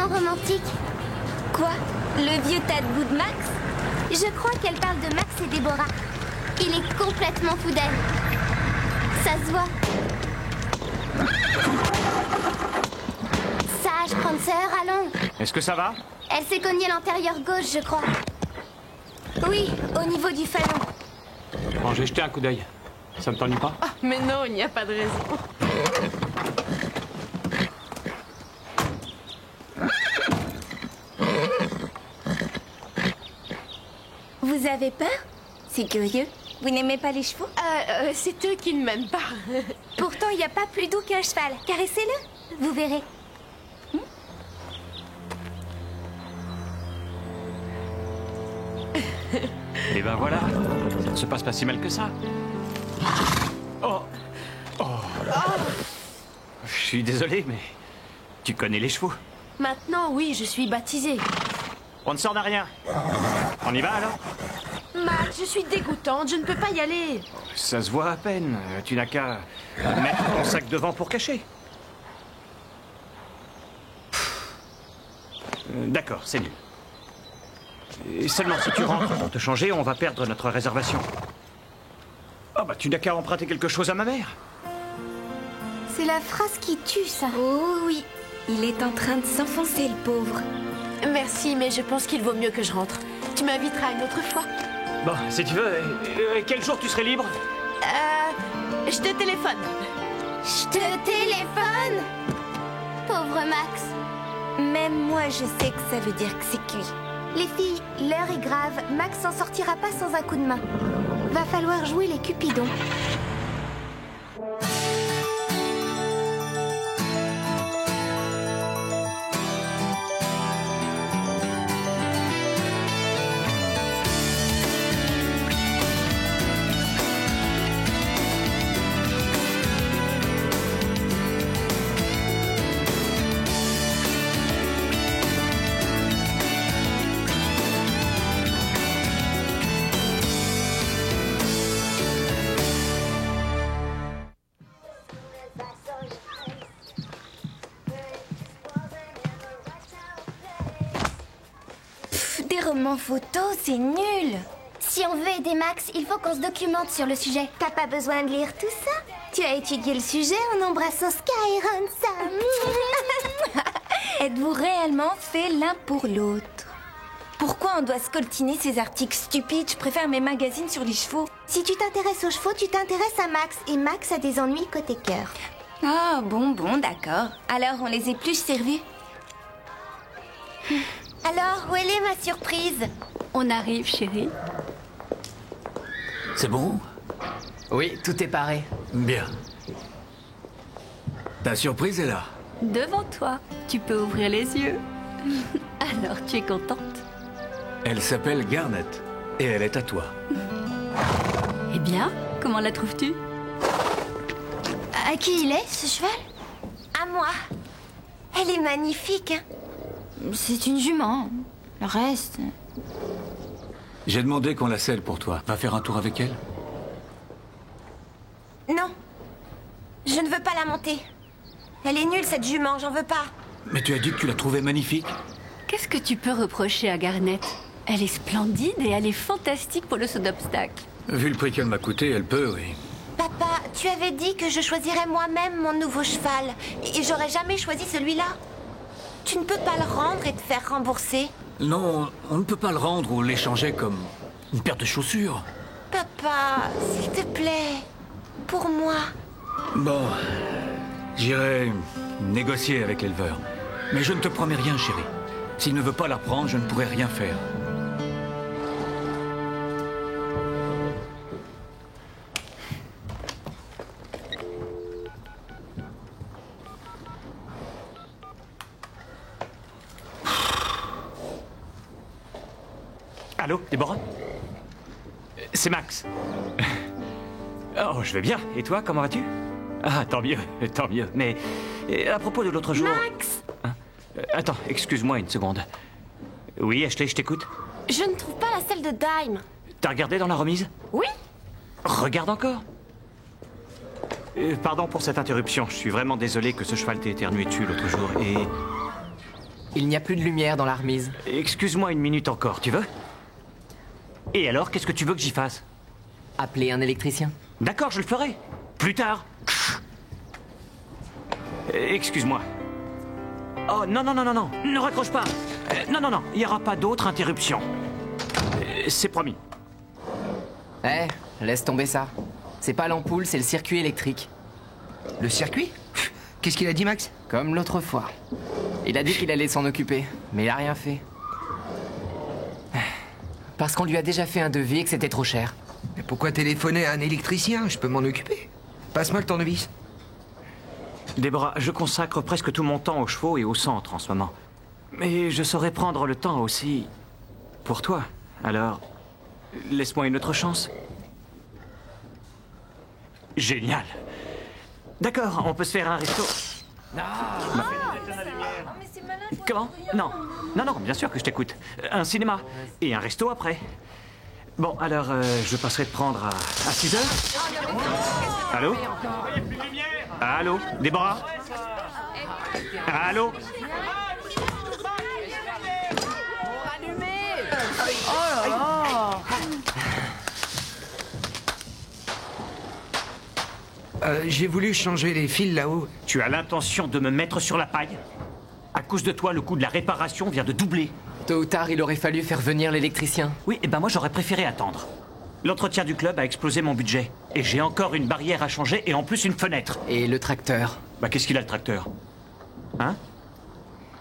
tellement romantique. Quoi? Le vieux tas de boue de Max? Je crois qu'elle parle de Max et Déborah. Il est complètement fou d'elle. Ça se voit. Sage, Prancer, allons. Est-ce que ça va? Elle s'est cognée l'antérieur gauche, je crois. Oui, au niveau du falon. Bon, j'ai jeté un coup d'œil. Ça me t'ennuie pas? Ah, mais non, il n'y a pas de raison. Vous avez peur? C'est curieux. Vous n'aimez pas les chevaux? C'est eux qui ne m'aiment pas. Pourtant, il n'y a pas plus doux qu'un cheval. Caressez-le, vous verrez. Et ben voilà, ça ne se passe pas si mal que ça. Oh. Oh. Je suis désolé, mais tu connais les chevaux. Maintenant, oui, je suis baptisée. On ne sort de rien. On y va alors? Max, je suis dégoûtante, je ne peux pas y aller. Ça se voit à peine. Tu n'as qu'à mettre ton sac devant pour cacher. D'accord, c'est nul. Et seulement si tu rentres pour te changer, on va perdre notre réservation. Ah bah tu n'as qu'à emprunter quelque chose à ma mère. C'est la phrase qui tue, ça. Oh oui, il est en train de s'enfoncer, le pauvre. Merci, mais je pense qu'il vaut mieux que je rentre. Tu m'inviteras une autre fois. Bon, si tu veux, quel jour tu serais libre? Je te téléphone. Je te téléphone. Pauvre Max. Même moi, je sais que ça veut dire que c'est cuit. Les filles, l'heure est grave. Max s'en sortira pas sans un coup de main. Va falloir jouer les Cupidons. Des romans photos, c'est nul. Si on veut aider Max, il faut qu'on se documente sur le sujet. T'as pas besoin de lire tout ça. Tu as étudié le sujet en embrassant Skyron, Sam. Êtes-vous réellement fait l'un pour l'autre? Pourquoi on doit scoltiner ces articles stupides? Je préfère mes magazines sur les chevaux. Si tu t'intéresses aux chevaux, tu t'intéresses à Max. Et Max a des ennuis côté cœur. Ah, bon, d'accord. Alors, on les épluche, servis. Alors, où est ma surprise? On arrive, chérie. C'est bon? Oui, tout est paré. Bien. Ta surprise est là. Devant toi, tu peux ouvrir les yeux. Alors, tu es contente? Elle s'appelle Garnet et elle est à toi. Eh bien, comment la trouves-tu? À qui il est, ce cheval? À moi. Elle est magnifique, hein? C'est une jument. Le reste... J'ai demandé qu'on la selle pour toi. Va faire un tour avec elle? Non. Je ne veux pas la monter. Elle est nulle, cette jument, j'en veux pas. Mais tu as dit que tu la trouvais magnifique. Qu'est-ce que tu peux reprocher à Garnet? Elle est splendide et elle est fantastique pour le saut d'obstacle. Vu le prix qu'elle m'a coûté, elle peut, oui. Papa, tu avais dit que je choisirais moi-même mon nouveau cheval. Et j'aurais jamais choisi celui-là. Tu ne peux pas le rendre et te faire rembourser. Non, on ne peut pas le rendre ou l'échanger comme une paire de chaussures. Papa, s'il te plaît. Pour moi. Bon, j'irai négocier avec l'éleveur. Mais je ne te promets rien, chérie. S'il ne veut pas la prendre, je ne pourrai rien faire. Allô, Déborah? C'est Max. Oh, je vais bien. Et toi, comment vas-tu? Ah, tant mieux, tant mieux. Mais à propos de l'autre jour... Max! Hein? Attends, excuse-moi une seconde. Oui, Ashley, je t'écoute. Je ne trouve pas la selle de Dime. T'as regardé dans la remise? Oui? Regarde encore. Pardon pour cette interruption. Je suis vraiment désolé que ce cheval t'ait éternué dessus l'autre jour. Et... Il n'y a plus de lumière dans la remise. Excuse-moi une minute encore, tu veux? Et alors, qu'est-ce que tu veux que j'y fasse? Appelez un électricien. D'accord, je le ferai. Plus tard. Excuse-moi. Oh, non, non, non, non, non. Ne raccroche pas. Non, non, non. Il n'y aura pas d'autre interruption. C'est promis. Eh, laisse tomber ça. C'est pas l'ampoule, c'est le circuit électrique. Le circuit? Qu'est-ce qu'il a dit, Max? Comme l'autre fois. Il a dit qu'il allait s'en occuper, mais il a rien fait. Parce qu'on lui a déjà fait un devis et que c'était trop cher. Mais pourquoi téléphoner à un électricien? Je peux m'en occuper. Passe-moi le tournevis. Déborah, je consacre presque tout mon temps aux chevaux et au centre en ce moment. Mais je saurais prendre le temps aussi pour toi. Alors, laisse-moi une autre chance. Génial. D'accord, on peut se faire un resto. Comment? Non. Non, non, bien sûr que je t'écoute. Un cinéma. Et un resto après. Bon, alors, je passerai te prendre à 6 heures. Allô? Allô? Déborah? Allô? J'ai voulu changer les fils là-haut. Tu as l'intention de me mettre sur la paille? À cause de toi, le coût de la réparation vient de doubler. Tôt ou tard, il aurait fallu faire venir l'électricien. Oui, et ben moi j'aurais préféré attendre. L'entretien du club a explosé mon budget. Et j'ai encore une barrière à changer et en plus une fenêtre. Et le tracteur? Bah qu'est-ce qu'il a le tracteur? Hein?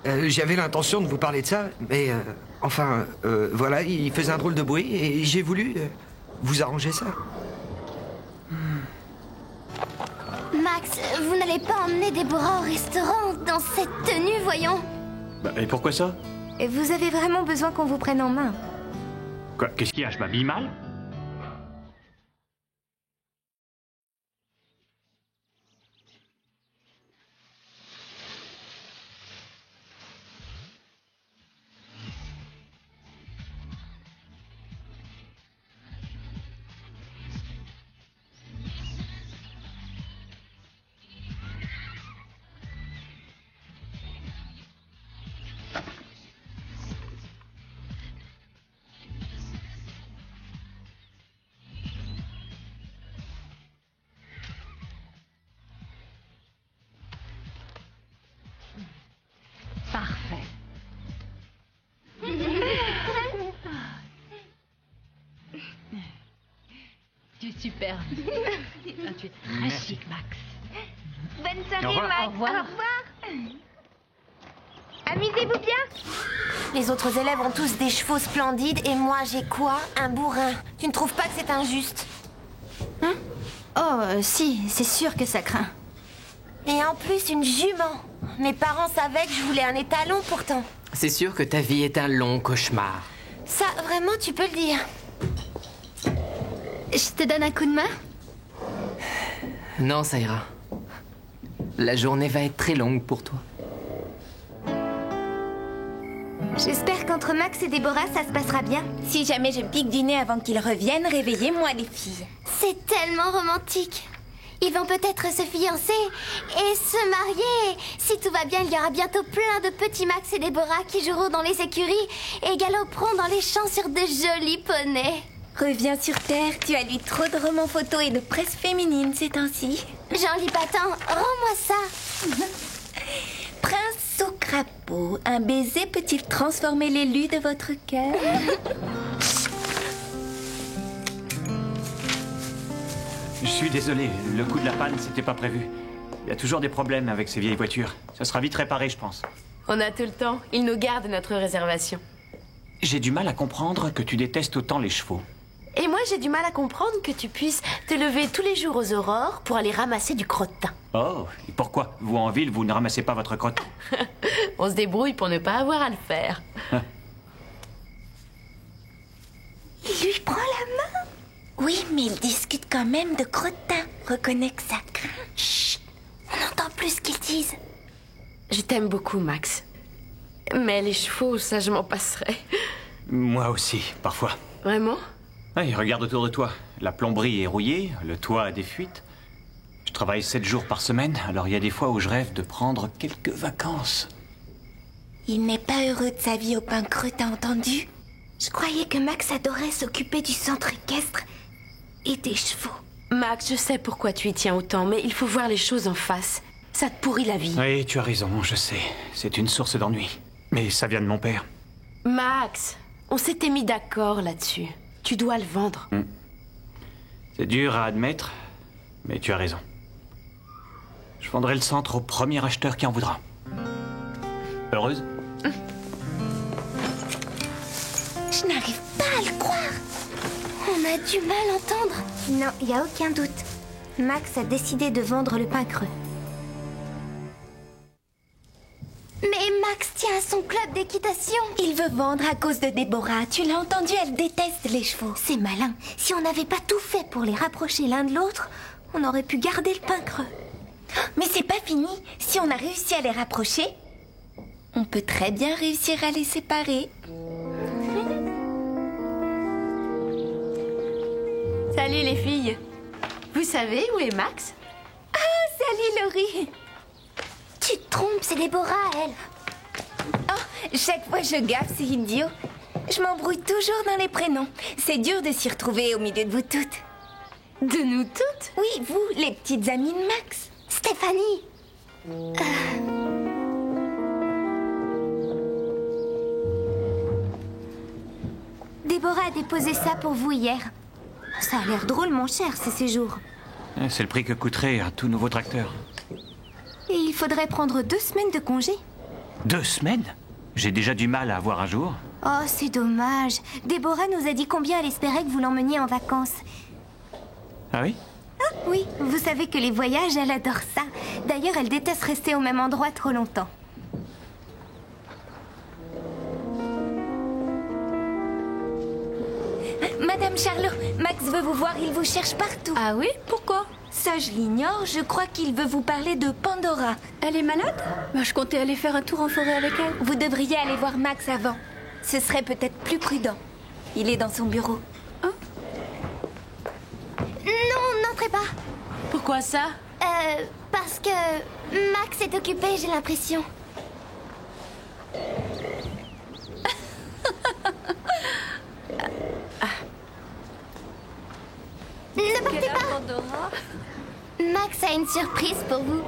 J'avais l'intention de vous parler de ça, mais voilà, il faisait un drôle de bruit et j'ai voulu vous arranger ça. Max, vous n'allez pas emmener Déborah au restaurant dans cette tenue, voyons. Bah et pourquoi ça? Et vous avez vraiment besoin qu'on vous prenne en main. Quoi? Qu'est-ce qu'il y a? Je m'habille mal? Parfait. Tu es superbe. Tu es très chic, Max. Bonne soirée, Au revoir. Max. Au revoir. Au revoir. Amusez-vous bien. Les autres élèves ont tous des chevaux splendides et moi j'ai quoi? Un bourrin. Tu ne trouves pas que c'est injuste? Hein? Oh, si, c'est sûr que ça craint. Et en plus une jument. Mes parents savaient que je voulais un étalon pourtant. C'est sûr que ta vie est un long cauchemar. Ça, vraiment, tu peux le dire. Je te donne un coup de main? Non, ça ira. La journée va être très longue pour toi. J'espère qu'entre Max et Déborah, ça se passera bien. Si jamais je pique du nez avant qu'ils reviennent, réveillez-moi les filles. C'est tellement romantique. Ils vont peut-être se fiancer et se marier. Si tout va bien, il y aura bientôt plein de petits Max et Déborah qui joueront dans les écuries et galoperont dans les champs sur de jolis poneys. Reviens sur Terre, tu as lu trop de romans photos et de presse féminine ces temps-ci. J'en lis pas tant. Rends-moi ça. Prince au crapaud, un baiser peut-il transformer l'élu de votre cœur? Je suis désolé, le coup de la panne, c'était pas prévu. Il y a toujours des problèmes avec ces vieilles voitures. Ça sera vite réparé, je pense. On a tout le temps. Il nous garde notre réservation. J'ai du mal à comprendre que tu détestes autant les chevaux. Et moi, j'ai du mal à comprendre que tu puisses te lever tous les jours aux aurores pour aller ramasser du crottin. Oh, et pourquoi? Vous, en ville, vous ne ramassez pas votre crotte? On se débrouille pour ne pas avoir à le faire. Il lui prend la main. Oui, mais ils discutent quand même de crottin. Reconnais que ça craint. Chut, on n'entend plus ce qu'ils disent. Je t'aime beaucoup, Max. Mais les chevaux, ça, je m'en passerai. Moi aussi, parfois. Vraiment? Hey, regarde autour de toi. La plomberie est rouillée, le toit a des fuites. Je travaille 7 jours par semaine, alors il y a des fois où je rêve de prendre quelques vacances. Il n'est pas heureux de sa vie au pain creux, t'as entendu? Je croyais que Max adorait s'occuper du centre équestre et des chevaux. Max, je sais pourquoi tu y tiens autant, mais il faut voir les choses en face. Ça te pourrit la vie. Oui, tu as raison, je sais. C'est une source d'ennui. Mais ça vient de mon père. Max, on s'était mis d'accord là-dessus. Tu dois le vendre. C'est dur à admettre, mais tu as raison. Je vendrai le centre au premier acheteur qui en voudra. Heureuse? Je n'arrive pas à le croire. On a du mal à entendre. Non, il n'y a aucun doute. Max a décidé de vendre le pain creux. Mais Max tient à son club d'équitation. Il veut vendre à cause de Déborah. Tu l'as entendu, elle déteste les chevaux. C'est malin. Si on n'avait pas tout fait pour les rapprocher l'un de l'autre, on aurait pu garder le pain creux. Mais c'est pas fini. Si on a réussi à les rapprocher, on peut très bien réussir à les séparer. Salut les filles. Vous savez où est Max? Salut Laurie. Tu te trompes, c'est Déborah, elle. Oh, chaque fois je gaffe, c'est idiot. Je m'embrouille toujours dans les prénoms. C'est dur de s'y retrouver au milieu de vous toutes. De nous toutes? Oui, vous, les petites amies de Max. Stéphanie. Déborah a déposé ça pour vous hier. Ça a l'air drôle, mon cher, ces séjours. C'est le prix que coûterait un tout nouveau tracteur. Et il faudrait prendre 2 semaines de congé. 2 semaines? J'ai déjà du mal à avoir un jour. Oh, c'est dommage. Déborah nous a dit combien elle espérait que vous l'emmeniez en vacances. Ah oui? Ah, oui, vous savez que les voyages, elle adore ça. D'ailleurs, elle déteste rester au même endroit trop longtemps. Madame Charlot, Max veut vous voir, il vous cherche partout. Ah oui? Pourquoi? Ça, je l'ignore, je crois qu'il veut vous parler de Pandora. Elle est malade? Bah, je comptais aller faire un tour en forêt avec elle. Vous devriez aller voir Max avant. Ce serait peut-être plus prudent. Il est dans son bureau. Non, n'entrez pas. Pourquoi ça? Parce que Max est occupé, j'ai l'impression. Ne partez pas. Max a une surprise pour vous.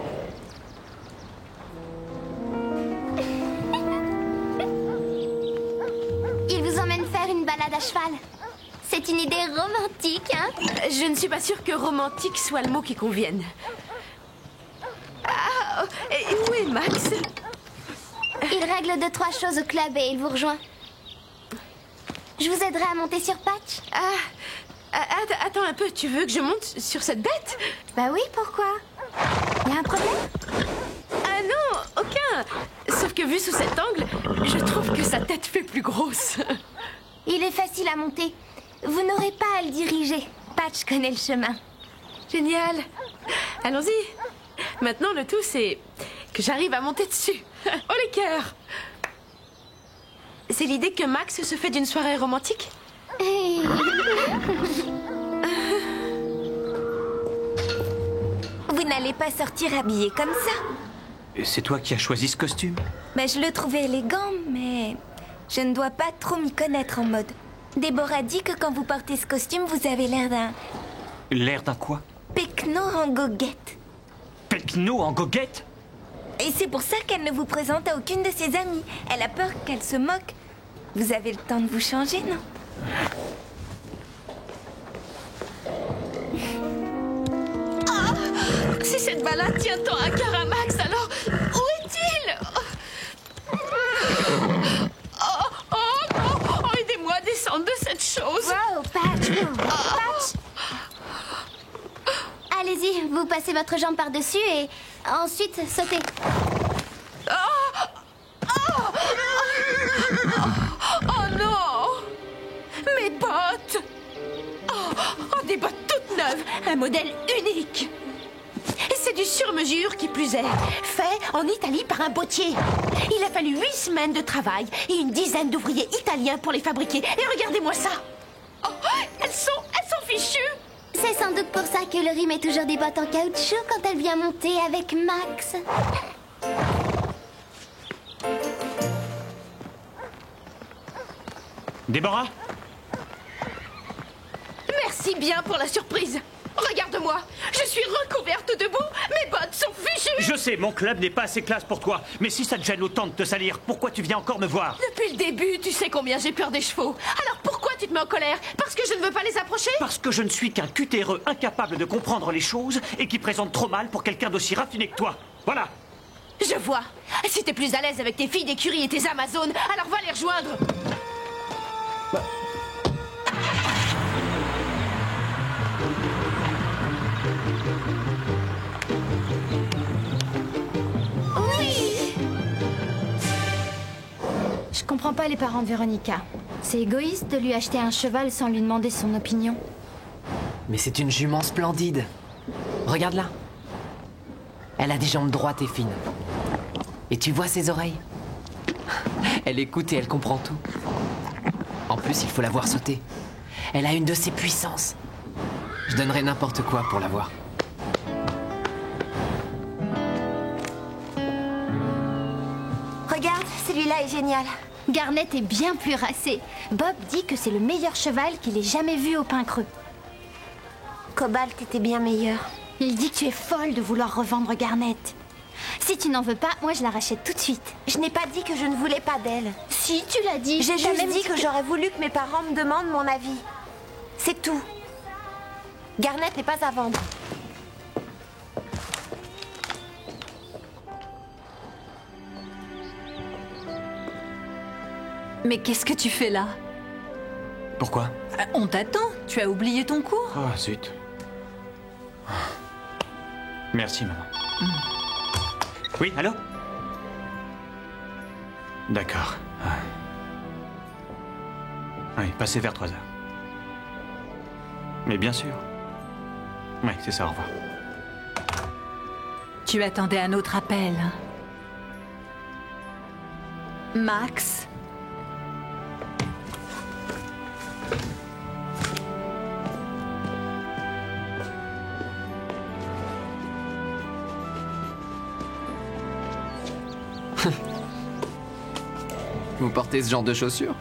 Il vous emmène faire une balade à cheval. C'est une idée romantique, hein? Je ne suis pas sûre que romantique soit le mot qui convienne. Ah, et où est Max? Il règle 2-3 choses au club et il vous rejoint. Je vous aiderai à monter sur Patch. Attends un peu, tu veux que je monte sur cette bête? Bah oui, pourquoi? Y a un problème? Ah non, aucun. Sauf que vu sous cet angle, je trouve que sa tête fait plus grosse. Il est facile à monter. Vous n'aurez pas à le diriger. Patch connaît le chemin. Génial. Allons-y. Maintenant, le tout, c'est que j'arrive à monter dessus. Oh les cœurs. C'est l'idée que Max se fait d'une soirée romantique? Vous n'allez pas sortir habillé comme ça. C'est toi qui as choisi ce costume? Ben, je le trouvais élégant, mais je ne dois pas trop m'y connaître en mode. Déborah dit que quand vous portez ce costume, vous avez l'air d'un L'air d'un quoi? pecno en goguette. Pecno en goguette? Et c'est pour ça qu'elle ne vous présente à aucune de ses amies. Elle a peur qu'elle se moque. Vous avez le temps de vous changer, non? Si cette balade tient tant à cœur à Max, alors où est-il? Oh, aidez-moi à descendre de cette chose. Wow, Patch. Patch. Allez-y, vous passez votre jambe par-dessus et ensuite sautez. Oh non! Mes bottes! Oh, des bottes toutes neuves, un modèle unique. Et c'est du sur-mesure qui plus est, fait en Italie par un bottier. Il a fallu 8 semaines de travail et une dizaine d'ouvriers italiens pour les fabriquer. Et regardez-moi ça! Oh, elles sont fichues! C'est sans doute pour ça que Laurie met toujours des bottes en caoutchouc quand elle vient monter avec Max. Déborah? Merci bien pour la surprise. Regarde-moi, je suis recouverte de boue, mes bottes sont fichues. Je sais, mon club n'est pas assez classe pour toi. Mais si ça te gêne autant de te salir, pourquoi tu viens encore me voir? Depuis le début, tu sais combien j'ai peur des chevaux. Alors pourquoi tu te mets en colère? Parce que je ne veux pas les approcher? Parce que je ne suis qu'un cutéreux incapable de comprendre les choses et qui présente trop mal pour quelqu'un d'aussi raffiné que toi. Voilà. Je vois. Si t'es plus à l'aise avec tes filles d'écurie et tes Amazones, alors va les rejoindre. Je comprends pas les parents de Véronica. C'est égoïste de lui acheter un cheval sans lui demander son opinion. Mais c'est une jument splendide. Regarde-la. Elle a des jambes droites et fines. Et tu vois ses oreilles? Elle écoute et elle comprend tout. En plus, il faut la voir sauter. Elle a une de ses puissances. Je donnerais n'importe quoi pour la voir. Regarde, celui-là est génial. Garnet est bien plus racé. Bob dit que c'est le meilleur cheval qu'il ait jamais vu au Pin Creux. Cobalt était bien meilleur. Il dit que tu es folle de vouloir revendre Garnet. Si tu n'en veux pas, moi je la rachète tout de suite. Je n'ai pas dit que je ne voulais pas d'elle. Si, tu l'as dit. J'ai T'as juste même dit que j'aurais voulu que mes parents me demandent mon avis. C'est tout. Garnet n'est pas à vendre. Mais qu'est-ce que tu fais là? Pourquoi? On t'attend. Tu as oublié ton cours? Oh, zut. Merci, maman. Oui, allô? D'accord. Oui, passez vers 3 heures. Mais bien sûr. Oui, c'est ça, au revoir. Tu attendais un autre appel. Max? Vous portez ce genre de chaussures?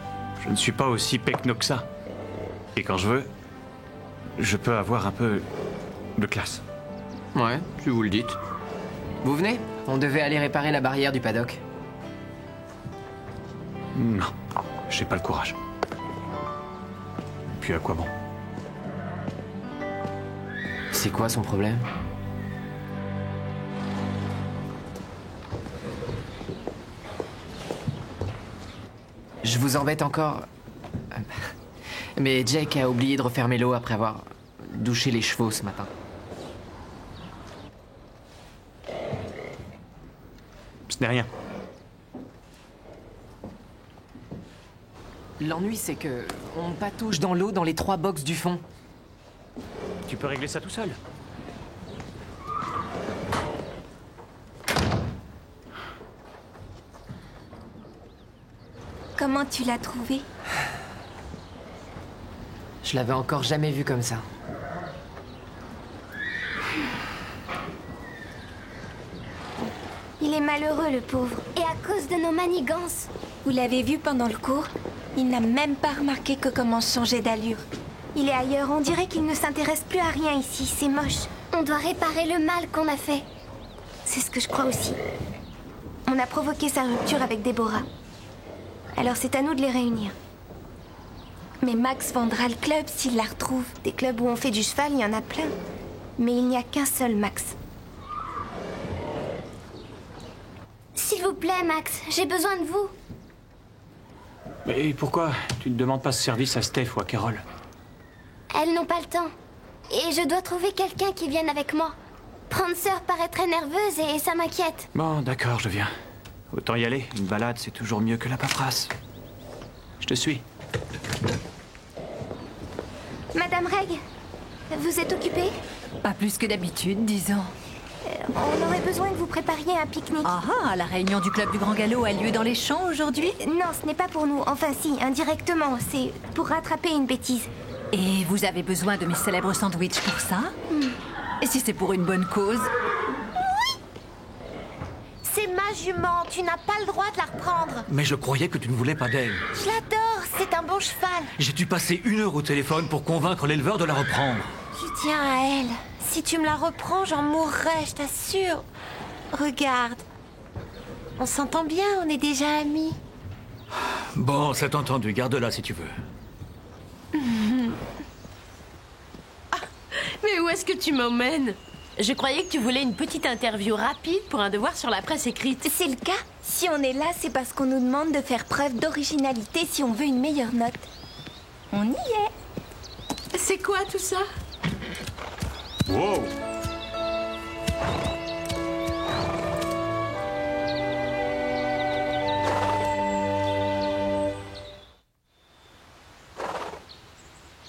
Je ne suis pas aussi pecno que ça. Et quand je veux, je peux avoir un peu de classe. Ouais, si vous le dites. Vous venez? On devait aller réparer la barrière du paddock. Non, j'ai pas le courage. Puis à quoi bon? C'est quoi son problème? Je vous embête encore. Mais Jake a oublié de refermer l'eau après avoir douché les chevaux ce matin. Ce n'est rien. L'ennui, c'est que on patauge dans l'eau dans les 3 box du fond. Tu peux régler ça tout seul. Comment tu l'as trouvé? Je l'avais encore jamais vu comme ça. Il est malheureux, le pauvre. Et à cause de nos manigances. Vous l'avez vu pendant le cours? Il n'a même pas remarqué que commence changer d'allure. Il est ailleurs, on dirait qu'il ne s'intéresse plus à rien ici, c'est moche. On doit réparer le mal qu'on a fait. C'est ce que je crois aussi. On a provoqué sa rupture avec Déborah. Alors c'est à nous de les réunir. Mais Max vendra le club s'il la retrouve. Des clubs où on fait du cheval, il y en a plein. Mais il n'y a qu'un seul Max. S'il vous plaît, Max, j'ai besoin de vous. Mais pourquoi tu ne demandes pas ce service à Steph ou à Carole? Elles n'ont pas le temps. Et je dois trouver quelqu'un qui vienne avec moi. Prancer paraît très nerveuse et ça m'inquiète. Bon, d'accord, je viens. Autant y aller. Une balade, c'est toujours mieux que la paperasse. Je te suis. Madame Reg, vous êtes occupée? Pas plus que d'habitude, disons. On aurait besoin que vous prépariez un pique-nique. Ah, la réunion du club du Grand Galop a lieu dans les champs aujourd'hui? Non, ce n'est pas pour nous. Enfin si, indirectement. C'est pour rattraper une bêtise. Et vous avez besoin de mes célèbres sandwichs pour ça? Et si c'est pour une bonne cause? C'est ma jument, tu n'as pas le droit de la reprendre. Mais je croyais que tu ne voulais pas d'elle. Je l'adore, c'est un bon cheval. J'ai dû passer 1 heure au téléphone pour convaincre l'éleveur de la reprendre. Je tiens à elle. Si tu me la reprends, j'en mourrai, je t'assure. Regarde. On s'entend bien, on est déjà amis. Bon, c'est entendu, garde-la si tu veux. Mais où est-ce que tu m'emmènes? Je croyais que tu voulais une petite interview rapide pour un devoir sur la presse écrite. C'est le cas. Si on est là, c'est parce qu'on nous demande de faire preuve d'originalité si on veut une meilleure note. On y est. C'est quoi tout ça? Wow!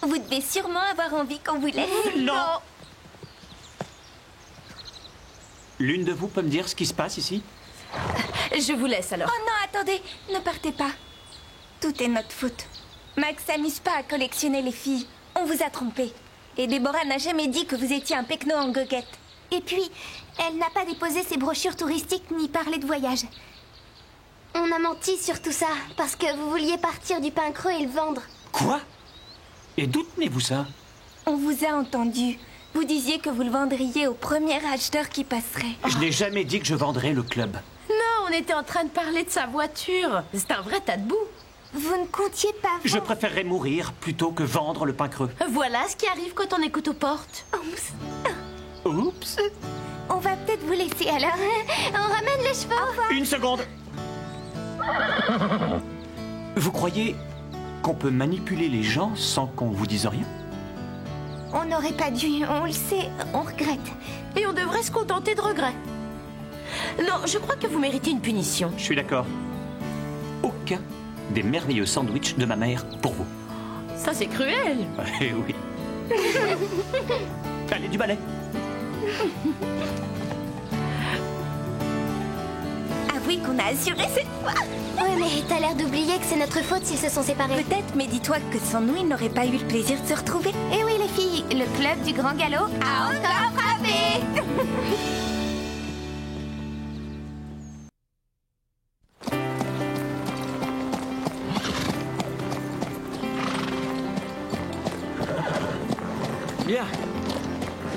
Vous devez sûrement avoir envie qu'on vous laisse. Non! L'une de vous peut me dire ce qui se passe ici? Je vous laisse alors. Oh non, attendez, ne partez pas. Tout est notre faute. Max s'amuse pas à collectionner les filles. On vous a trompé. Et Déborah n'a jamais dit que vous étiez un pecno en goguette. Et puis, elle n'a pas déposé ses brochures touristiques ni parlé de voyage. On a menti sur tout ça, parce que vous vouliez partir du pain creux et le vendre. Quoi? Et d'où tenez-vous ça? On vous a entendu. Vous disiez que vous le vendriez au premier acheteur qui passerait. Je n'ai jamais dit que je vendrais le club. Non, on était en train de parler de sa voiture. C'est un vrai tas de boue. Vous ne comptiez pas Je vendre. préférerais mourir plutôt que vendre le pain creux. Voilà ce qui arrive quand on écoute aux portes. Oups! On va peut-être vous laisser alors. On ramène les chevaux. Une seconde! Vous croyez qu'on peut manipuler les gens sans qu'on vous dise rien? On n'aurait pas dû, on le sait, on regrette. Et on devrait se contenter de regrets. Non, je crois que vous méritez une punition. Je suis d'accord. Aucun des merveilleux sandwichs de ma mère pour vous. Ça, c'est cruel. Eh oui. Allez, du balai. Avouez qu'on a assuré cette fois. Ouais, mais t'as l'air d'oublier que c'est notre faute s'ils se sont séparés. Peut-être, mais dis-toi que sans nous, ils n'auraient pas eu le plaisir de se retrouver. Eh oui, les filles, le club du Grand Galop a encore frappé. Bien.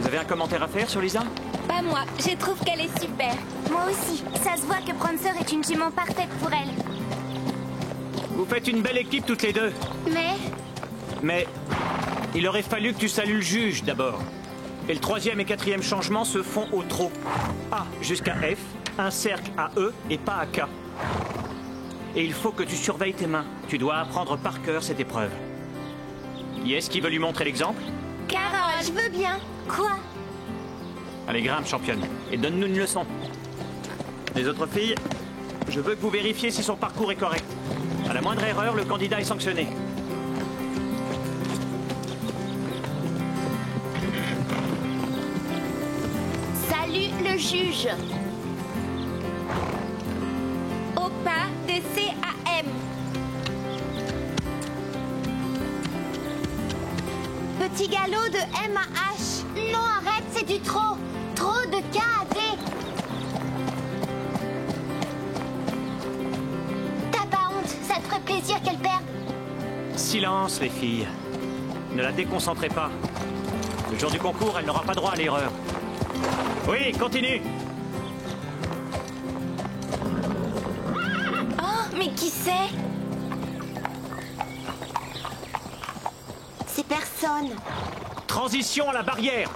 Vous avez un commentaire à faire sur Lisa? Pas moi, je trouve qu'elle est super. Moi aussi, ça se voit que Prancer est une jument parfaite pour elle. Vous faites une belle équipe toutes les deux. Mais il aurait fallu que tu salues le juge d'abord. Et le 3e et 4e changement se font au trot. A jusqu'à F, un cercle à E et pas à K. Et il faut que tu surveilles tes mains. Tu dois apprendre par cœur cette épreuve. Qui est-ce qui veut lui montrer l'exemple? Carole, je veux bien. Quoi? Allez, grimpe, championne, et donne-nous une leçon. Les autres filles, je veux que vous vérifiez si son parcours est correct. À la moindre erreur, le candidat est sanctionné. Salut le juge. Au pas de C à M. Petit galop de M à H. Non, arrête, c'est du trop. Trop de K à D. T'as pas honte, ça te ferait plaisir qu'elle perde. Silence, les filles. Ne la déconcentrez pas. Le jour du concours, elle n'aura pas droit à l'erreur. Oui, continue. Oh, mais qui c'est? C'est personne. Transition à la barrière.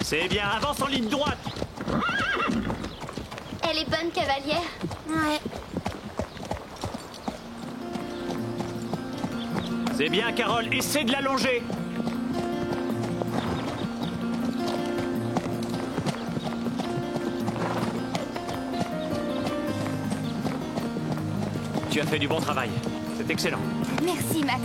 C'est bien, avance en ligne droite. Elle est bonne, cavalière. Ouais. C'est bien, Carole, essaie de l'allonger. Tu as fait du bon travail. C'est excellent. Merci, Max.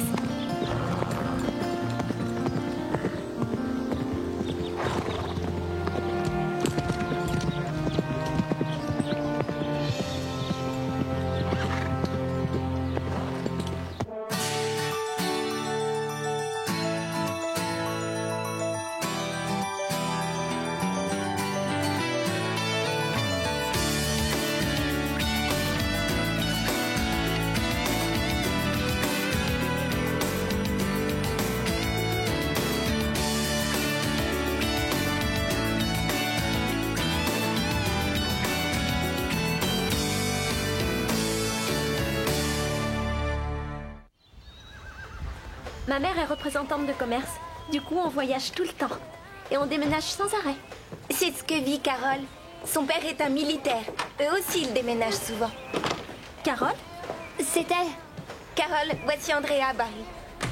Ma mère est représentante de commerce. Du coup, on voyage tout le temps. Et on déménage sans arrêt. C'est ce que vit Carole. Son père est un militaire. Eux aussi, ils déménagent souvent. Carole? C'est elle. Carole, voici Andrea Barry.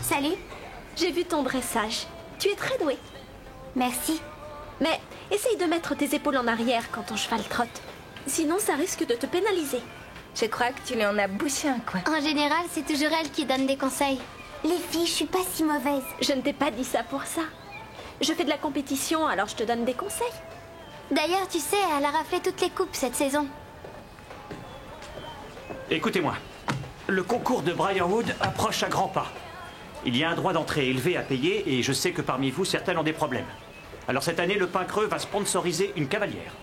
Salut. J'ai vu ton dressage. Tu es très douée. Merci. Mais essaye de mettre tes épaules en arrière quand ton cheval trotte. Sinon, ça risque de te pénaliser. Je crois que tu lui en as bouché un coin. En général, c'est toujours elle qui donne des conseils. Les filles, je suis pas si mauvaise. Je ne t'ai pas dit ça pour ça. Je fais de la compétition, alors je te donne des conseils. D'ailleurs, tu sais, elle a raflé toutes les coupes cette saison. Écoutez-moi. Le concours de Briarwood approche à grands pas. Il y a un droit d'entrée élevé à payer et je sais que parmi vous, certains ont des problèmes. Alors cette année, le Pain Creux va sponsoriser une cavalière.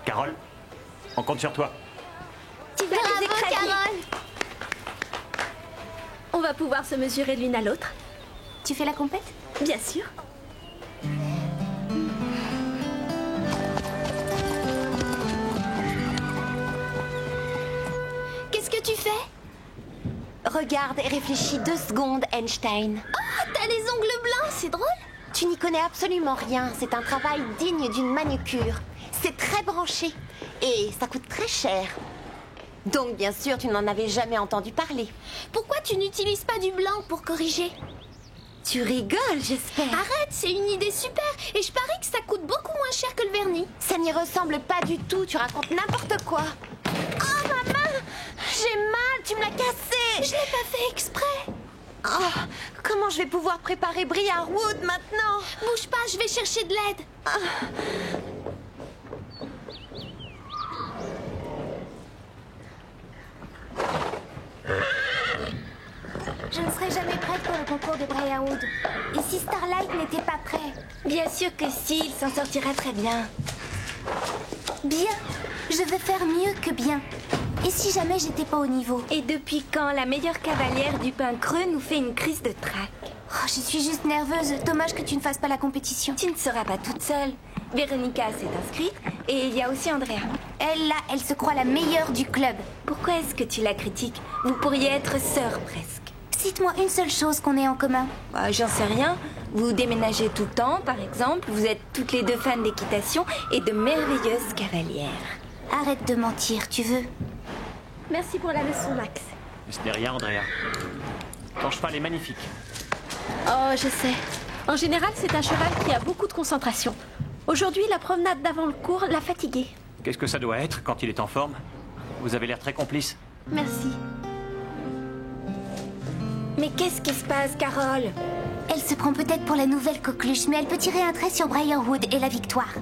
Carole, on compte sur toi. Tu vas les écraser. Carole. On va pouvoir se mesurer l'une à l'autre. Tu fais la compète? Bien sûr. Qu'est-ce que tu fais? Regarde et réfléchis 2 secondes, Einstein. Oh, t'as les ongles blancs, c'est drôle. Tu n'y connais absolument rien. C'est un travail digne d'une manucure. C'est très branché. Et ça coûte très cher. Donc, bien sûr, tu n'en avais jamais entendu parler. Pourquoi tu n'utilises pas du blanc pour corriger? Tu rigoles, j'espère. Arrête, c'est une idée super. Et je parie que ça coûte beaucoup moins cher que le vernis. Ça n'y ressemble pas du tout. Tu racontes n'importe quoi. Oh, ma main! J'ai mal, tu me l'as cassée. Je l'ai pas fait exprès. Oh, comment je vais pouvoir préparer Briarwood maintenant? Bouge pas, je vais chercher de l'aide. Je ne serai jamais prête pour le concours de Briarwood. Et si Starlight n'était pas prêt? Bien sûr que si, il s'en sortira très bien. Bien. Je veux faire mieux que bien. Et si jamais j'étais pas au niveau? Et depuis quand la meilleure cavalière du Pain Creux nous fait une crise de trac? Oh, je suis juste nerveuse. Dommage que tu ne fasses pas la compétition. Tu ne seras pas toute seule. Véronica s'est inscrite et il y a aussi Andrea. Elle, là, elle se croit la meilleure du club. Pourquoi est-ce que tu la critiques? Vous pourriez être sœurs presque. Cite-moi une seule chose qu'on ait en commun. J'en sais rien. Vous déménagez tout le temps, par exemple. Vous êtes toutes les deux fans d'équitation et de merveilleuses cavalières. Arrête de mentir, tu veux? Merci pour la leçon, Max. Ce n'est rien, Andrea. Ton cheval est magnifique. Oh, je sais. En général, c'est un cheval qui a beaucoup de concentration. Aujourd'hui, la promenade d'avant le cours l'a fatigué. Qu'est-ce que ça doit être quand il est en forme? Vous avez l'air très complice. Merci. Mais qu'est-ce qui se passe, Carole? Elle se prend peut-être pour la nouvelle coqueluche, mais elle peut tirer un trait sur Briarwood et la victoire.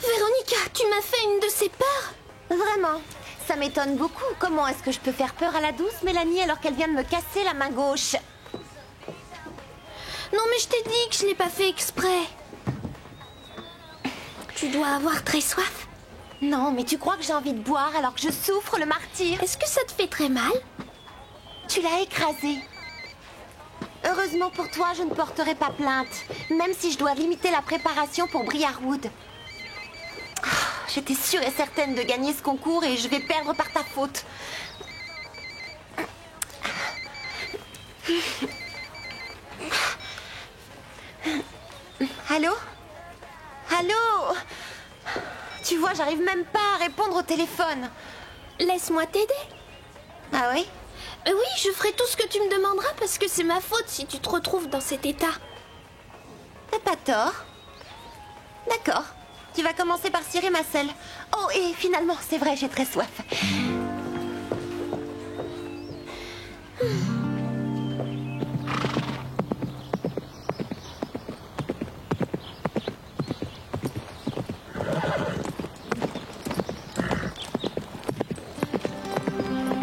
Véronica, tu m'as fait une de ces peurs? Vraiment? Ça m'étonne beaucoup. Comment est-ce que je peux faire peur à la douce Mélanie alors qu'elle vient de me casser la main gauche? Non, mais je t'ai dit que je n'ai pas fait exprès. Tu dois avoir très soif. Non, mais tu crois que j'ai envie de boire alors que je souffre le martyre? Est-ce que ça te fait très mal? Tu l'as écrasé. Heureusement pour toi, je ne porterai pas plainte, même si je dois limiter la préparation pour Briarwood. J'étais sûre et certaine de gagner ce concours et je vais perdre par ta faute. Allô? Allô? Tu vois, j'arrive même pas à répondre au téléphone. Laisse-moi t'aider. Ah oui? Oui, je ferai tout ce que tu me demanderas parce que c'est ma faute si tu te retrouves dans cet état. T'as pas tort. D'accord. Tu vas commencer par cirer ma selle. Oh, et finalement, c'est vrai, j'ai très soif.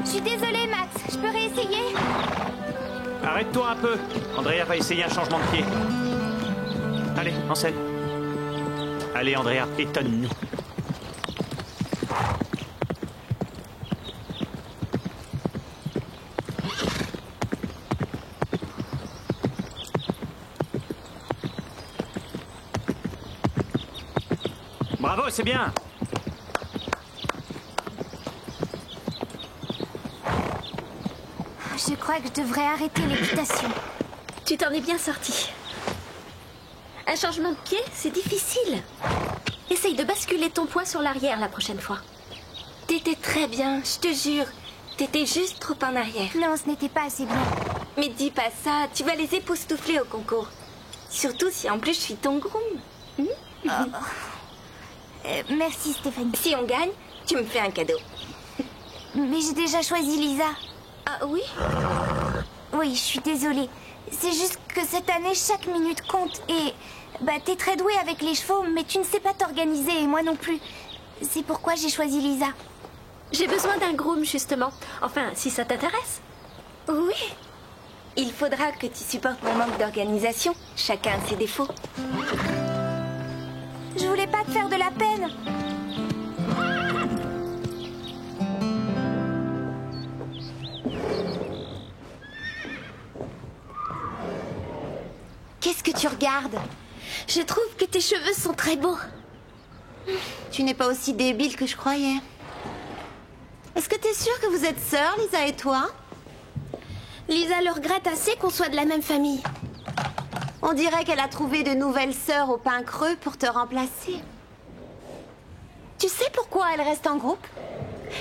Je suis désolée, Max. Je peux réessayer? Arrête-toi un peu. Andrea va essayer un changement de pied. Allez, en scène. Allez, Andrea, étonne-nous. Bravo, c'est bien. Je crois que je devrais arrêter l'équitation. Tu t'en es bien sorti. Un changement de pied, c'est difficile. Essaye de basculer ton poids sur l'arrière la prochaine fois. T'étais très bien, je te jure. T'étais juste trop en arrière. Non, ce n'était pas assez bien. Mais dis pas ça, tu vas les époustoufler au concours. Surtout si en plus je suis ton groom. Merci Stéphanie. Si on gagne, tu me fais un cadeau. Mais j'ai déjà choisi Lisa. Ah oui? Oui, je suis désolée. C'est juste que cette année, chaque minute compte et... Bah, t'es très douée avec les chevaux, mais tu ne sais pas t'organiser et moi non plus. C'est pourquoi j'ai choisi Lisa. J'ai besoin d'un groom, justement. Enfin, si ça t'intéresse. Oui. Il faudra que tu supportes mon manque d'organisation. Chacun a ses défauts. Je voulais pas te faire de la peine. Qu'est-ce que tu regardes? Je trouve que tes cheveux sont très beaux. Tu n'es pas aussi débile que je croyais. Est-ce que t'es sûre que vous êtes sœurs, Lisa et toi? Lisa le regrette assez qu'on soit de la même famille. On dirait qu'elle a trouvé de nouvelles sœurs au pain creux pour te remplacer. Tu sais pourquoi elle reste en groupe?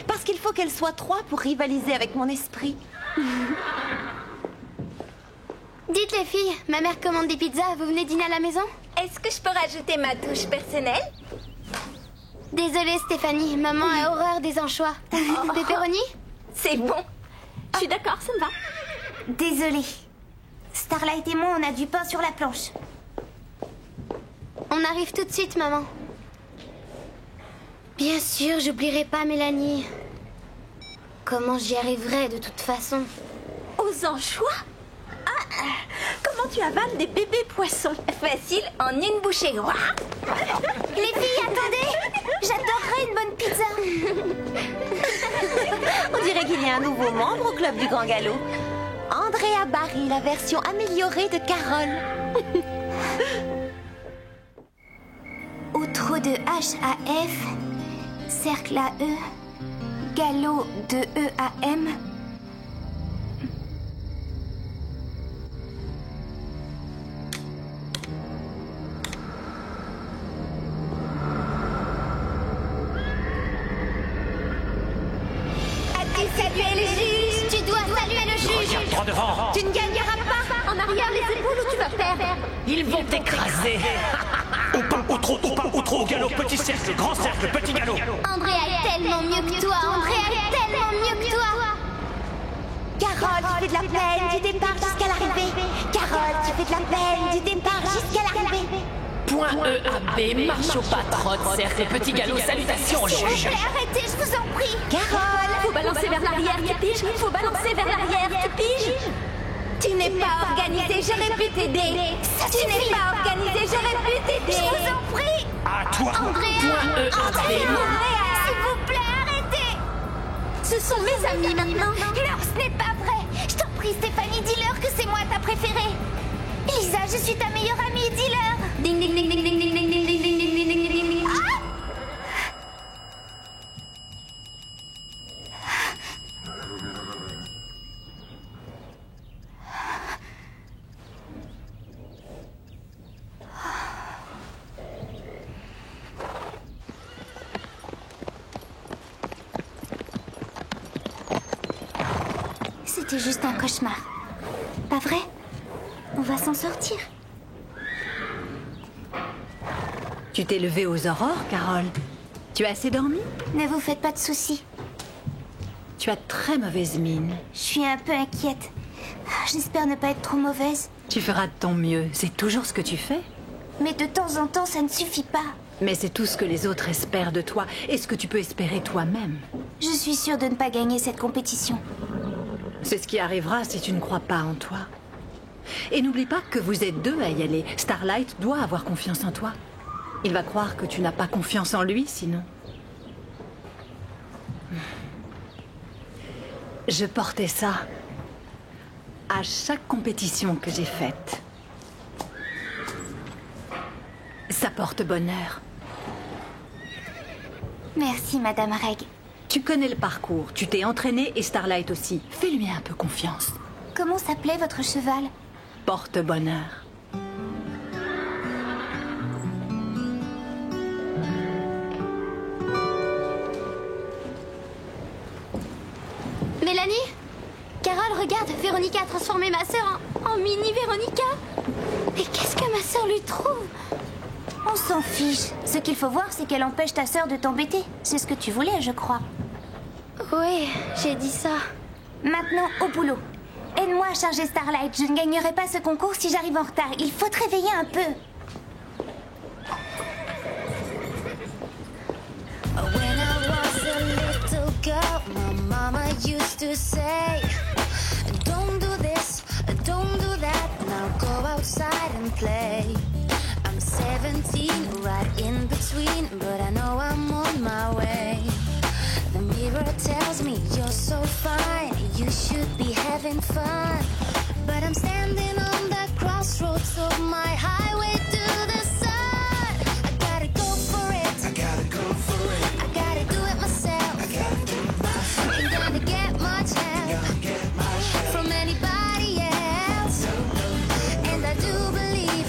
Parce qu'il faut qu'elle soit 3 pour rivaliser avec mon esprit. Dites les filles, ma mère commande des pizzas, vous venez dîner à la maison? Est-ce que je peux rajouter ma touche personnelle? Désolée Stéphanie, maman a horreur des anchois. Pepperoni? C'est bon. Je suis d'accord, ça me va. Désolée. Starlight et moi, on a du pain sur la planche. On arrive tout de suite, maman. Bien sûr, j'oublierai pas Mélanie. Comment j'y arriverai de toute façon? Aux anchois? Ah, comment tu avales des bébés poissons? Facile, en une bouchée. Ouah. Les filles, attendez! J'adorerais une bonne pizza. On dirait qu'il y a un nouveau membre au club du Grand Galop. Andrea Barry, la version améliorée de Carole. Outro de H à F, cercle à E, galop de E à M. As-tu salué le juge? Tu dois saluer le juge. Regarde droit devant. Tu ne gagneras pas. En arrière les épaules ou tu vas perdre. Ils vont t'écraser. Au pain, au trot, au galop, petit cercle, grand cercle, petit galop. Andrea est tellement mieux que toi. Andrea est tellement mieux que toi. Carole, tu fais de la peine du départ jusqu'à l'arrivée. Carole, tu fais de la peine du départ jusqu'à l'arrivée. Point E à B, marche au pas, trotte, cercle, petit galop, salutations, juge. Arrêtez, je vous en prie. Carole, Faut balancer vers l'arrière, tu piges. Faut balancer vers l'arrière, tu piges. tu n'es pas organisée, j'aurais pu t'aider. Tu n'es pas organisée, j'aurais pu t'aider. Je vous en prie. À toi. Andrea. Point E à B. S'il vous plaît, arrêtez. Ce sont mes amis maintenant. Non, ce n'est pas vrai. Je t'en prie, Stéphanie, dis-leur que c'est moi ta préférée. Lisa, je suis ta meilleure amie, dis-leur. Ding ding ding ding ding ding ding ding ding ding ding ding ding ding. C'était juste un cauchemar. Pas vrai? On va s'en sortir. Tu t'es levée aux aurores, Carole. Tu as assez dormi? Ne vous faites pas de soucis. Tu as très mauvaise mine. Je suis un peu inquiète. J'espère ne pas être trop mauvaise. Tu feras de ton mieux, c'est toujours ce que tu fais. Mais de temps en temps, ça ne suffit pas. Mais c'est tout ce que les autres espèrent de toi et ce que tu peux espérer toi-même. Je suis sûre de ne pas gagner cette compétition. C'est ce qui arrivera si tu ne crois pas en toi. Et n'oublie pas que vous êtes deux à y aller. Starlight doit avoir confiance en toi. Il va croire que tu n'as pas confiance en lui, sinon. Je portais ça à chaque compétition que j'ai faite. Ça porte bonheur. Merci, Madame Reg. Tu connais le parcours, tu t'es entraînée et Starlight aussi. Fais-lui un peu confiance. Comment s'appelait votre cheval? Porte-bonheur. Mélanie? Carole, regarde, Véronica a transformé ma sœur en mini Véronica. Mais qu'est-ce que ma sœur lui trouve? On s'en fiche. Ce qu'il faut voir, c'est qu'elle empêche ta sœur de t'embêter. C'est ce que tu voulais, je crois. Oui, j'ai dit ça. Maintenant, au boulot. Aide-moi à charger Starlight. Je ne gagnerai pas ce concours si j'arrive en retard. Il faut te réveiller un peu. When I was a little girl, my mama used to say, don't do this, don't do that, now go outside and play. I'm 17, right in between, but I know I'm on my way. The mirror tells me you're so fine, you should be having fun. But I'm standing on the crossroads of my highway to the sun. I gotta go for it. I gotta go for it. I gotta do it myself. I gotta do it myself. Ain't gonna get much help from anybody else. And I do believe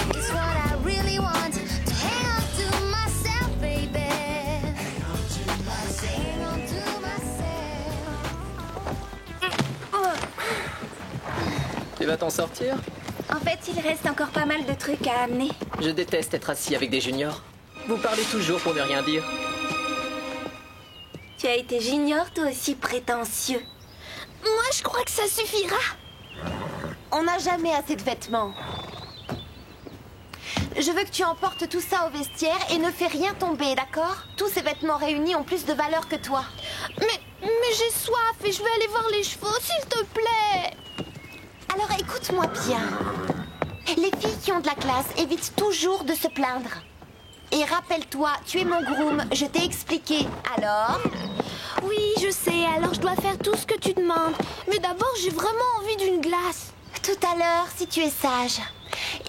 it's what I really want. To hang on to myself, baby. Hang on to myself. Hang on to myself. Tu vas t'en sortir? En fait, il reste encore pas mal de trucs à amener. Je déteste être assis avec des juniors. Vous parlez toujours pour ne rien dire. Tu as été junior, toi aussi prétentieux. Moi, je crois que ça suffira. On n'a jamais assez de vêtements. Je veux que tu emportes tout ça au vestiaire et ne fais rien tomber, d'accord? Tous ces vêtements réunis ont plus de valeur que toi. Mais j'ai soif et je vais aller voir les chevaux, s'il te plaît. Alors écoute-moi bien. Les filles qui ont de la classe évitent toujours de se plaindre. Et rappelle-toi, tu es mon groom, je t'ai expliqué. Alors? Oui, je sais, alors je dois faire tout ce que tu demandes. Mais d'abord, j'ai vraiment envie d'une glace. Tout à l'heure, si tu es sage.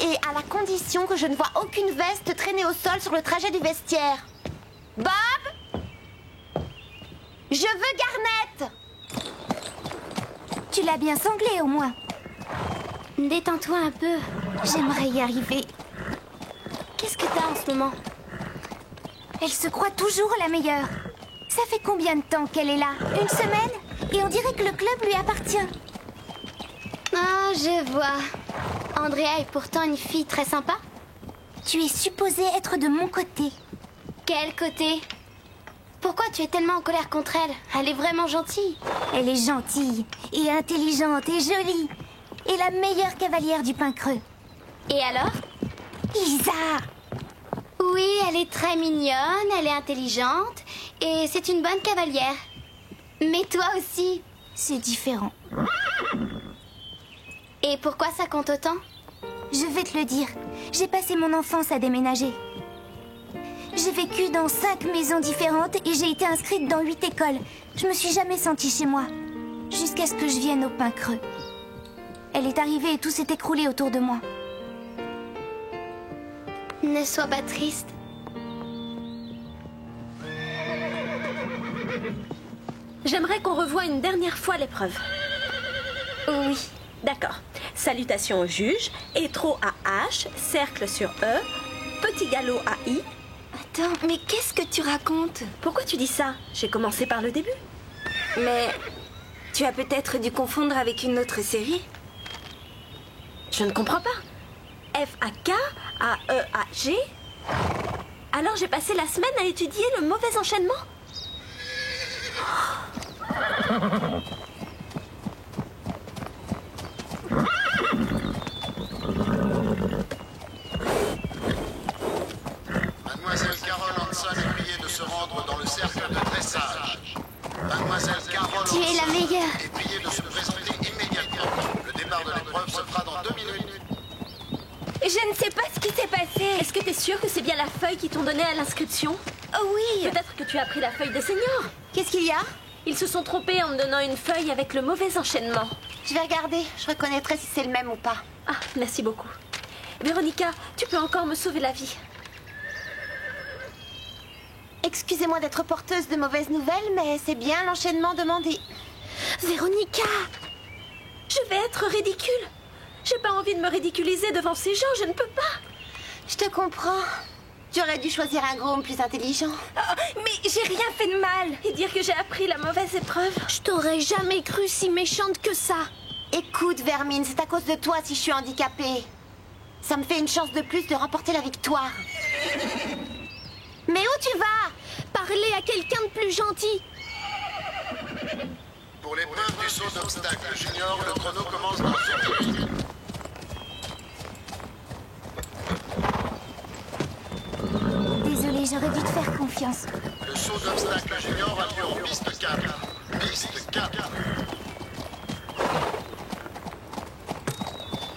Et à la condition que je ne vois aucune veste traîner au sol sur le trajet du vestiaire. Bob? Je veux Garnet! Tu l'as bien sanglé, au moins. Détends-toi un peu. J'aimerais y arriver. Qu'est-ce que t'as en ce moment? Elle se croit toujours la meilleure. Ça fait combien de temps qu'elle est là? Une semaine? Et on dirait que le club lui appartient. Ah, je vois. Andrea est pourtant une fille très sympa. Tu es supposée être de mon côté. Quel côté? Pourquoi tu es tellement en colère contre elle? Elle est vraiment gentille. Elle est gentille et intelligente et jolie. Et la meilleure cavalière du pain creux. Et alors? Isa! Oui, elle est très mignonne, elle est intelligente et c'est une bonne cavalière. Mais toi aussi. C'est différent. Et pourquoi ça compte autant? Je vais te le dire. J'ai passé mon enfance à déménager. J'ai vécu dans 5 maisons différentes et j'ai été inscrite dans 8 écoles. Je me suis jamais sentie chez moi. Jusqu'à ce que je vienne au pain creux. Elle est arrivée et tout s'est écroulé autour de moi. Ne sois pas triste. J'aimerais qu'on revoie une dernière fois l'épreuve. Oui. D'accord. Salutations au juge, étro à H, cercle sur E, petit galop à I. Attends, mais qu'est-ce que tu racontes? Pourquoi tu dis ça? J'ai commencé par le début. Mais tu as peut-être dû confondre avec une autre série. Je ne comprends pas. F à K, A E à G. Alors j'ai passé la semaine à étudier le mauvais enchaînement. Mademoiselle Carole Hanson est priée de se rendre dans le cercle de dressage. Mademoiselle Carole Tu es la meilleure. est priée de se présenter immédiatement. Le départ de l'épreuve se fera dans 2 minutes. Je ne sais pas ce qui s'est passé. Est-ce que t'es sûre que c'est bien la feuille qu'ils t'ont donnée à l'inscription? Oh oui. Peut-être que tu as pris la feuille des seniors. Qu'est-ce qu'il y a? Ils se sont trompés en me donnant une feuille avec le mauvais enchaînement. Je vais regarder, je reconnaîtrai si c'est le même ou pas. Ah, merci beaucoup. Véronica, tu peux encore me sauver la vie. Excusez-moi d'être porteuse de mauvaises nouvelles, mais c'est bien l'enchaînement demandé. Véronica, je vais être ridicule. J'ai pas envie de me ridiculiser devant ces gens, je ne peux pas. Je te comprends. J'aurais dû choisir un groom plus intelligent. Oh, mais j'ai rien fait de mal. Et dire que j'ai appris la mauvaise épreuve. Je t'aurais jamais cru si méchante que ça. Écoute, Vermine, c'est à cause de toi si je suis handicapée. Ça me fait une chance de plus de remporter la victoire. Mais où tu vas? Parler à quelqu'un de plus gentil. Pour l'épreuve du saut d'obstacle junior, le chrono commence dans 1 minute. Désolée, j'aurais dû te faire confiance. Le saut d'obstacle junior a lieu en piste 4. Piste 4.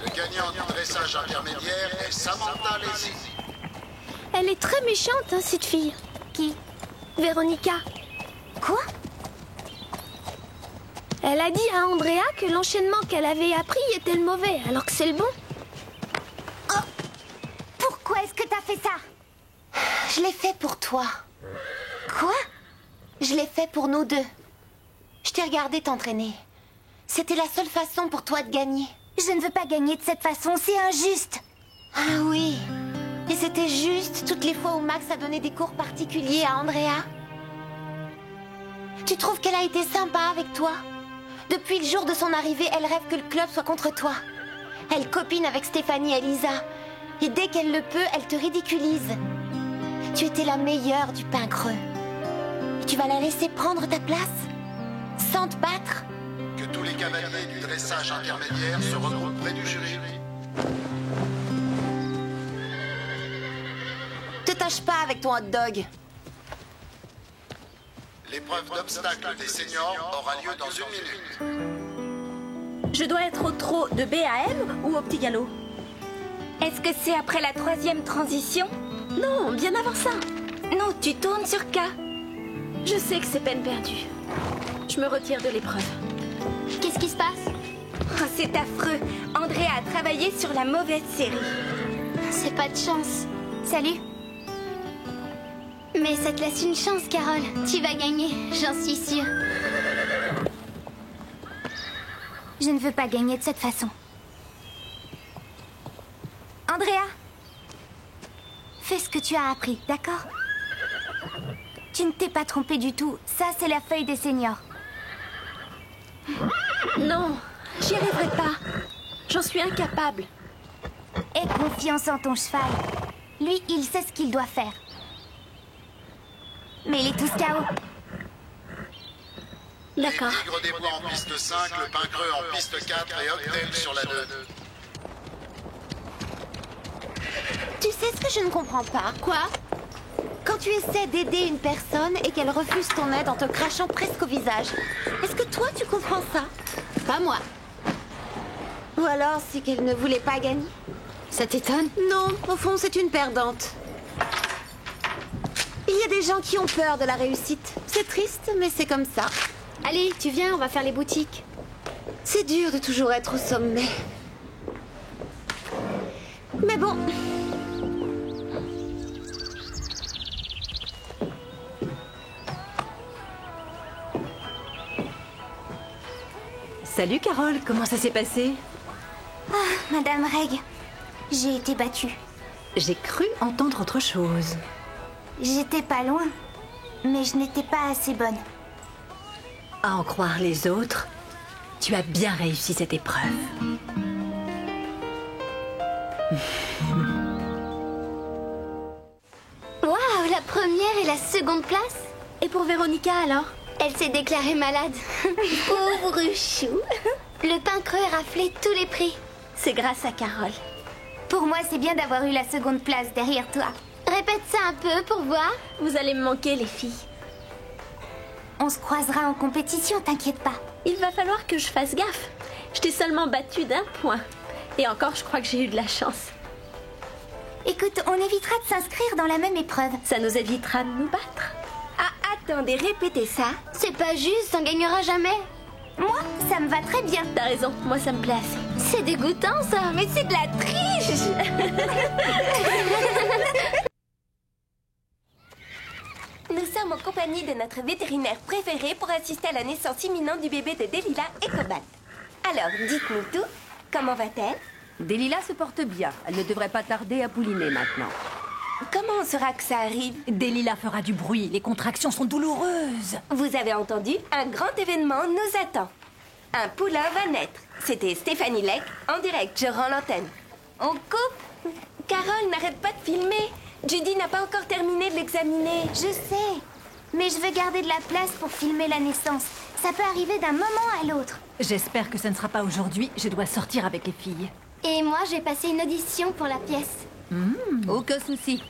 Le gagnant du dressage intermédiaire est Samantha Lazy. Elle est très méchante, hein, cette fille. Qui? Véronica. Quoi? Elle a dit à Andrea que l'enchaînement qu'elle avait appris était le mauvais, alors que c'est le bon. Oh! Pourquoi est-ce que t'as fait ça? Je l'ai fait pour toi. Quoi? Je l'ai fait pour nous deux. Je t'ai regardé t'entraîner. C'était la seule façon pour toi de gagner. Je ne veux pas gagner de cette façon, c'est injuste. Ah oui. Et c'était juste toutes les fois où Max a donné des cours particuliers à Andrea. Tu trouves qu'elle a été sympa avec toi? Depuis le jour de son arrivée, elle rêve que le club soit contre toi. Elle copine avec Stéphanie et Lisa. Et dès qu'elle le peut, elle te ridiculise. Tu étais la meilleure du pain creux. Tu vas la laisser prendre ta place? Sans te battre? Que tous les cavaliers du dressage intermédiaire se regroupent près du jury. Te tâche pas avec ton hot dog. L'épreuve d'obstacle des seniors aura lieu dans 1 minute. Je dois être au trot de B à M ou au petit galop? Est-ce que c'est après la 3e transition? Non, bien avant ça. Non, tu tournes sur K. Je sais que c'est peine perdue. Je me retire de l'épreuve. Qu'est-ce qui se passe? Oh, c'est affreux. Andrea a travaillé sur la mauvaise série. C'est pas de chance. Salut. Mais ça te laisse une chance, Carole. Tu vas gagner, j'en suis sûre. Je ne veux pas gagner de cette façon. Andrea, fais ce que tu as appris, d'accord? Tu ne t'es pas trompée du tout. Ça, c'est la feuille des seniors. Non, j'y arriverai pas. J'en suis incapable. Aie confiance en ton cheval. Lui, il sait ce qu'il doit faire. Mais il est tous KO. D'accord. Les Tigres des Bois en piste 5, le pain creux en piste 4 et Hoptel sur la 2. Tu sais ce que je ne comprends pas? Quoi? Quand tu essaies d'aider une personne et qu'elle refuse ton aide en te crachant presque au visage, est-ce que toi tu comprends ça? Pas moi. Ou alors c'est qu'elle ne voulait pas gagner? Ça t'étonne? Non, au fond c'est une perdante. Il y a des gens qui ont peur de la réussite. C'est triste, mais c'est comme ça. Allez, tu viens, on va faire les boutiques. C'est dur de toujours être au sommet. Mais bon. Salut Carole, comment ça s'est passé? Ah, Madame Reg, j'ai été battue. J'ai cru entendre autre chose. J'étais pas loin, mais je n'étais pas assez bonne. À en croire les autres, tu as bien réussi cette épreuve. Waouh, la première et la seconde place? Et pour Véronica alors? Elle s'est déclarée malade. Pauvre chou. Le pain creux a raflé tous les prix. C'est grâce à Carole. Pour moi, c'est bien d'avoir eu la seconde place derrière toi. Répète ça un peu pour voir. Vous allez me manquer, les filles. On se croisera en compétition, t'inquiète pas. Il va falloir que je fasse gaffe. Je t'ai seulement battue d'1 point. Et encore, je crois que j'ai eu de la chance. Écoute, on évitera de s'inscrire dans la même épreuve. Ça nous évitera de nous battre. Ah, attendez, répétez ça. C'est pas juste, on gagnera jamais. Moi, ça me va très bien. T'as raison, moi ça me plaît assez. C'est dégoûtant ça. Mais c'est de la triche. Nous sommes en compagnie de notre vétérinaire préféré pour assister à la naissance imminente du bébé de Delilah et Cobalt. Alors, dites-nous tout. Comment va-t-elle? Delilah se porte bien. Elle ne devrait pas tarder à pouliner maintenant. Comment on saura que ça arrive? Delilah fera du bruit. Les contractions sont douloureuses. Vous avez entendu? Un grand événement nous attend. Un poulain va naître. C'était Stéphanie Leck, en direct. Je rends l'antenne. On coupe? Carole, n'arrête pas de filmer. Judy n'a pas encore terminé de l'examiner. Je sais, mais je veux garder de la place pour filmer la naissance. Ça peut arriver d'un moment à l'autre. J'espère que ce ne sera pas aujourd'hui. Je dois sortir avec les filles. Et moi, j'ai passé une audition pour la pièce. Aucun souci.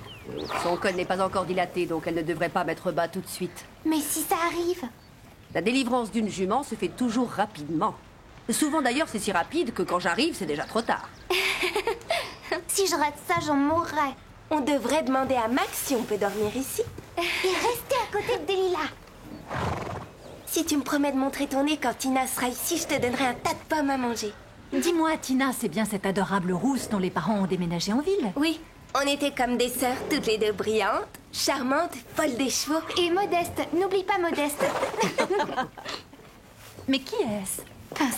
Son col n'est pas encore dilaté, donc elle ne devrait pas mettre bas tout de suite. Mais si ça arrive? La délivrance d'une jument se fait toujours rapidement. Souvent d'ailleurs, c'est si rapide que quand j'arrive, c'est déjà trop tard. Si je rate ça, j'en mourrais. On devrait demander à Max si on peut dormir ici. Et rester à côté de Delilah. Si tu me promets de montrer ton nez quand Tina sera ici, je te donnerai un tas de pommes à manger. Dis-moi, Tina, c'est bien cette adorable rousse dont les parents ont déménagé en ville? Oui, on était comme des sœurs, toutes les deux brillantes, charmantes, folles des chevaux. Et Modeste, n'oublie pas Modeste. Mais qui est-ce?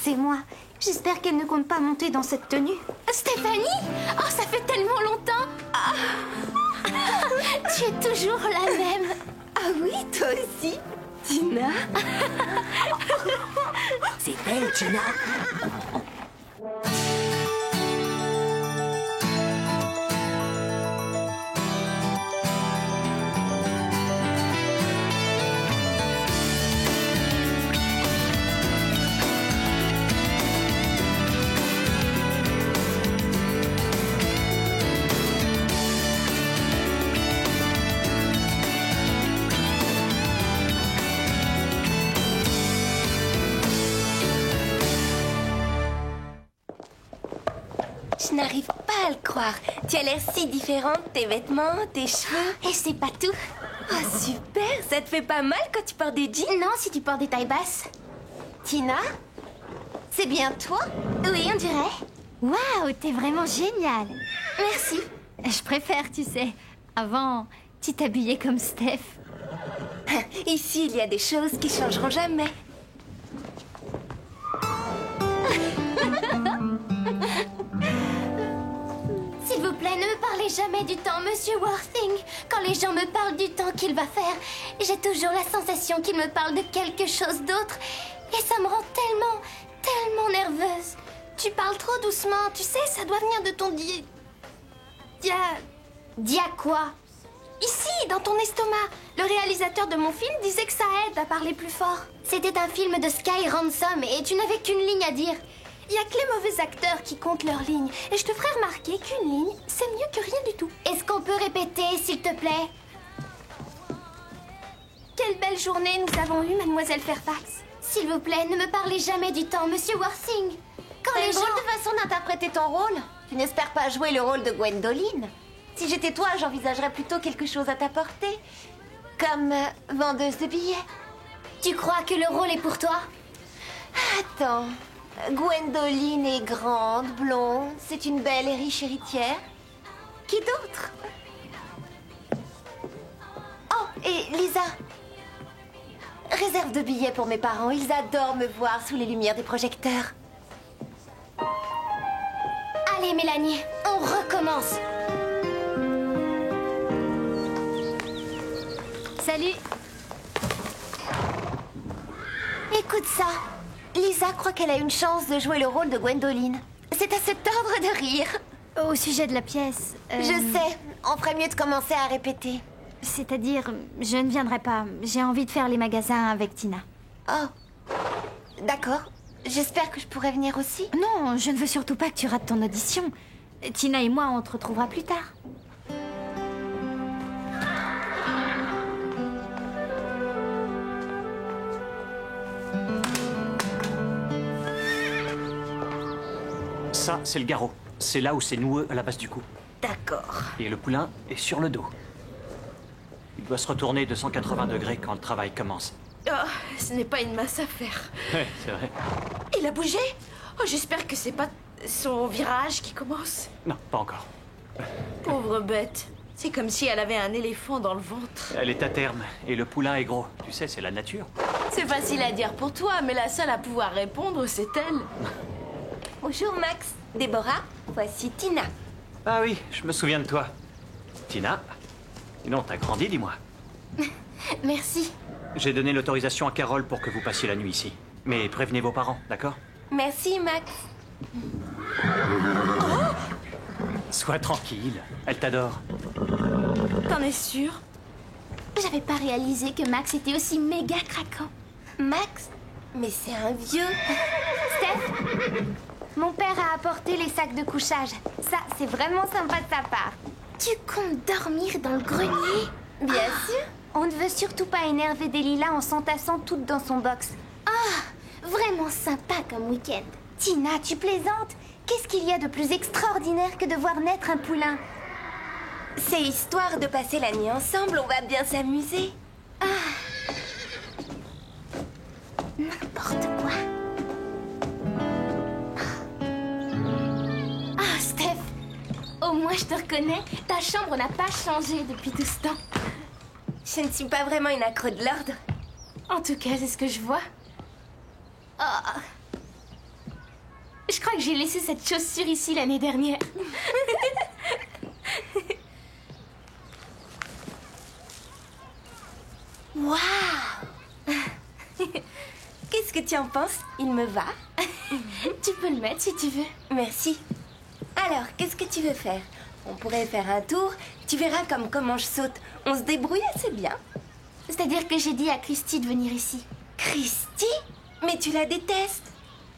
C'est moi. J'espère qu'elle ne compte pas monter dans cette tenue. Stéphanie? Oh, ça fait tellement longtemps. Tu es toujours la même. Ah oui, toi aussi, Tina? C'est elle, Tina. Je n'arrive pas à le croire. Tu as l'air si différente, tes vêtements, tes cheveux. Et c'est pas tout. Oh, super! Ça te fait pas mal quand tu portes des jeans? Non, si tu portes des tailles basses. Tina? C'est bien toi? Oui, on dirait. Waouh, t'es vraiment géniale. Merci. Je préfère, tu sais. Avant, tu t'habillais comme Steph. Ici, il y a des choses qui changeront jamais. S'il vous plaît, ne me parlez jamais du temps, Monsieur Worthing. Quand les gens me parlent du temps qu'il va faire, j'ai toujours la sensation qu'ils me parlent de quelque chose d'autre. Et ça me rend tellement nerveuse. Tu parles trop doucement, tu sais, ça doit venir de ton Dia quoi? Ici, dans ton estomac. Le réalisateur de mon film disait que ça aide à parler plus fort. C'était un film de Sky Ransom et tu n'avais qu'une ligne à dire. Il n'y a que les mauvais acteurs qui comptent leur ligne. Et je te ferai remarquer qu'une ligne, c'est mieux que rien du tout. Est-ce qu'on peut répéter, s'il te plaît? Quelle belle journée nous avons eue, mademoiselle Fairfax. S'il vous plaît, ne me parlez jamais du temps, monsieur Worthing. Quand les gens... de façon d'interpréter ton rôle. Tu n'espères pas jouer le rôle de Gwendoline? Si j'étais toi, j'envisagerais plutôt quelque chose à t'apporter. Comme vendeuse de billets. Tu crois que le rôle est pour toi? Attends... Gwendoline est grande, blonde, c'est une belle et riche héritière. Qui d'autre? Oh, et Lisa. Réserve de billets pour mes parents, ils adorent me voir sous les lumières des projecteurs. Allez, Mélanie, on recommence. Salut. Écoute ça. Lisa croit qu'elle a une chance de jouer le rôle de Gwendoline. C'est à se tordre de rire. Au sujet de la pièce... Je sais, on ferait mieux de commencer à répéter. C'est-à-dire, je ne viendrai pas. J'ai envie de faire les magasins avec Tina. Oh, d'accord. J'espère que je pourrai venir aussi. Non, je ne veux surtout pas que tu rates ton audition. Tina et moi, on te retrouvera plus tard. Ça, c'est le garrot. C'est là où c'est noueux à la base du cou. D'accord. Et le poulain est sur le dos. Il doit se retourner de 180 degrés quand le travail commence. Oh, ce n'est pas une mince affaire. Ouais, c'est vrai. Il a bougé? Oh, j'espère que c'est pas son virage qui commence. Non, pas encore. Pauvre bête. C'est comme si elle avait un éléphant dans le ventre. Elle est à terme, et le poulain est gros. Tu sais, c'est la nature. C'est facile à dire pour toi, mais la seule à pouvoir répondre, c'est elle. Bonjour Max. Déborah, voici Tina. Ah oui, je me souviens de toi. Tina? Non, t'as grandi, dis-moi. Merci. J'ai donné l'autorisation à Carole pour que vous passiez la nuit ici. Mais prévenez vos parents, d'accord? Merci Max. Sois tranquille, elle t'adore. T'en es sûre? J'avais pas réalisé que Max était aussi méga craquant. Max? Mais c'est un vieux. Steph, mon père a apporté les sacs de couchage. Ça, c'est vraiment sympa de sa part. Tu comptes dormir dans le grenier? Bien sûr. On ne veut surtout pas énerver Delilah en s'entassant toutes dans son box. Ah, vraiment sympa comme week-end. Tina, tu plaisantes? Qu'est-ce qu'il y a de plus extraordinaire que de voir naître un poulain? C'est histoire de passer la nuit ensemble, on va bien s'amuser. N'importe quoi. Ah, Steph, au moins je te reconnais, ta chambre n'a pas changé depuis tout ce temps. Je ne suis pas vraiment une accro de l'ordre. En tout cas, c'est ce que je vois. Ah. Je crois que j'ai laissé cette chaussure ici l'année dernière. Waouh! Qu'est-ce que tu en penses? Il me va? Tu peux le mettre si tu veux. Merci. Alors, qu'est-ce que tu veux faire? On pourrait faire un tour. Tu verras comment je saute. On se débrouille assez bien. C'est-à-dire que j'ai dit à Christy de venir ici. Christy? Mais tu la détestes.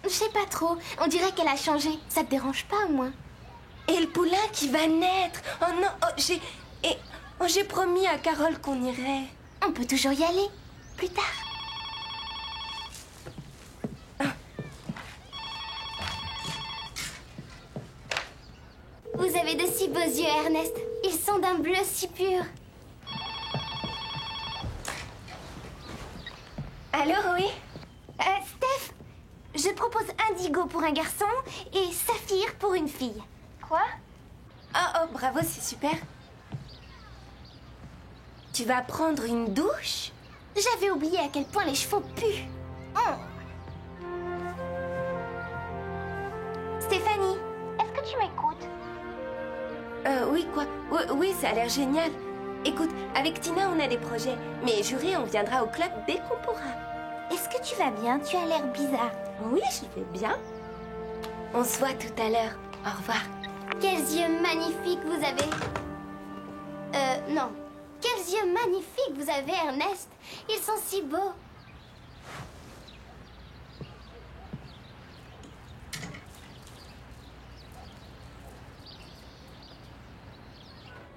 Je sais pas trop. On dirait qu'elle a changé. Ça te dérange pas au moins? Et le poulain qui va naître. Oh non, j'ai promis à Carole qu'on irait. On peut toujours y aller. Plus tard. Vous avez de si beaux yeux, Ernest. Ils sont d'un bleu si pur. Allô, oui? Steph, je propose indigo pour un garçon et saphir pour une fille. Quoi? Oh, bravo, c'est super. Tu vas prendre une douche? J'avais oublié à quel point les chevaux puent. Stéphanie, est-ce que tu m'écoutes? Oui, quoi? Oui, ça a l'air génial. Écoute, avec Tina, on a des projets. Mais juré, on viendra au club dès qu'on pourra. Est-ce que tu vas bien? Tu as l'air bizarre. Oui, je vais bien. On se voit tout à l'heure. Au revoir. Quels yeux magnifiques vous avez. Non. Quels yeux magnifiques vous avez, Ernest. Ils sont si beaux.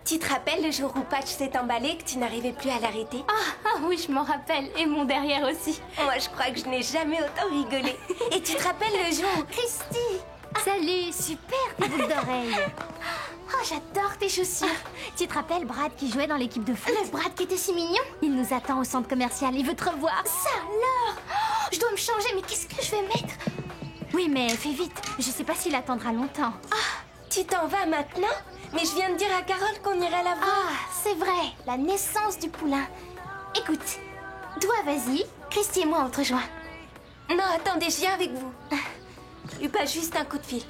Tu te rappelles le jour où Patch s'est emballé, que tu n'arrivais plus à l'arrêter? Ah oui, je m'en rappelle. Et mon derrière aussi. Moi, je crois que je n'ai jamais autant rigolé. Et tu te rappelles le jour où... Christy! Salut, super tes boucles d'oreilles. Oh, j'adore tes chaussures. Tu te rappelles Brad qui jouait dans l'équipe de foot? Le Brad qui était si mignon? Il nous attend au centre commercial, il veut te revoir. Ça alors! Oh, je dois me changer, mais qu'est-ce que je vais mettre? Oui, mais fais vite, je sais pas s'il attendra longtemps. Tu t'en vas maintenant? Mais je viens de dire à Carole qu'on irait la voir. Ah, c'est vrai, la naissance du poulain. Écoute, toi vas-y, Christy et moi on te rejoint. Non, attendez, je viens avec vous. Lui passe juste un coup de fil.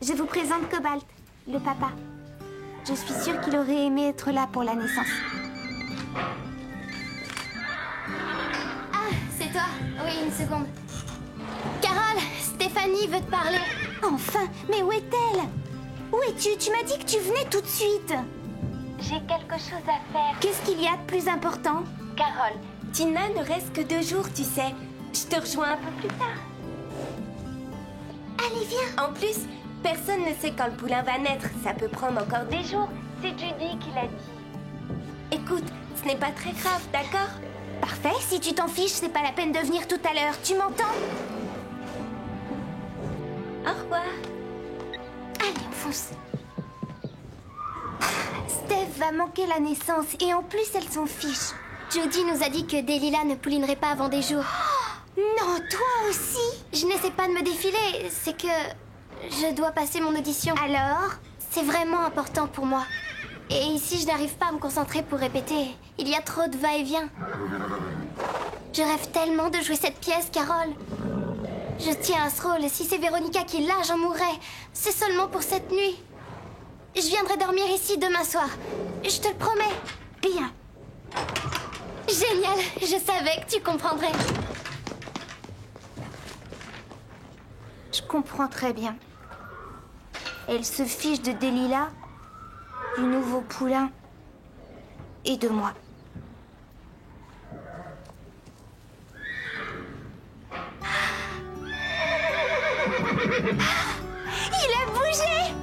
Je vous présente Cobalt, le papa. Je suis sûre qu'il aurait aimé être là pour la naissance. Ah, c'est toi? Oui, une seconde. Carole, Stéphanie veut te parler. Enfin, mais où est-elle? Où es-tu? Tu m'as dit que tu venais tout de suite. J'ai quelque chose à faire. Qu'est-ce qu'il y a de plus important? Carole, Tina ne reste que 2 jours, tu sais. Je te rejoins un peu plus tard. Allez, viens. En plus, personne ne sait quand le poulain va naître. Ça peut prendre encore des jours. C'est Judy qui l'a dit. Écoute, ce n'est pas très grave, d'accord? Parfait, si tu t'en fiches, c'est pas la peine de venir tout à l'heure. Tu m'entends? Au revoir. Allez, on fonce. Steph va manquer la naissance et en plus elle s'en fiche. Jody nous a dit que Delilah ne poulinerait pas avant des jours. Non! Non, toi aussi. Je n'essaie pas de me défiler, c'est que je dois passer mon audition. Alors, c'est vraiment important pour moi. Et ici, je n'arrive pas à me concentrer pour répéter. Il y a trop de va-et-vient. Je rêve tellement de jouer cette pièce, Carole. Je tiens à ce rôle. Si c'est Véronica qui l'a, j'en mourrais. C'est seulement pour cette nuit. Je viendrai dormir ici demain soir. Je te le promets. Bien. Génial. Je savais que tu comprendrais. Je comprends très bien. Elle se fiche de Delilah, du nouveau poulain et de moi. Il a bougé!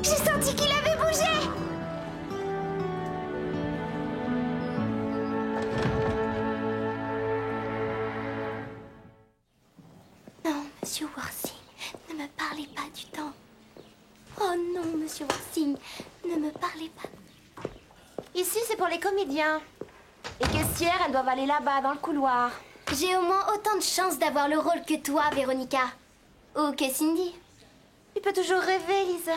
J'ai senti qu'il avait bougé! Non, Monsieur Worsing, ne me parlez pas du temps. Oh non, Monsieur Worsing, ne me parlez pas. Ici, c'est pour les comédiens. Les caissières, elles doivent aller là-bas, dans le couloir. J'ai au moins autant de chances d'avoir le rôle que toi, Véronica. Ou que Cindy. Tu peux toujours rêver, Lisa.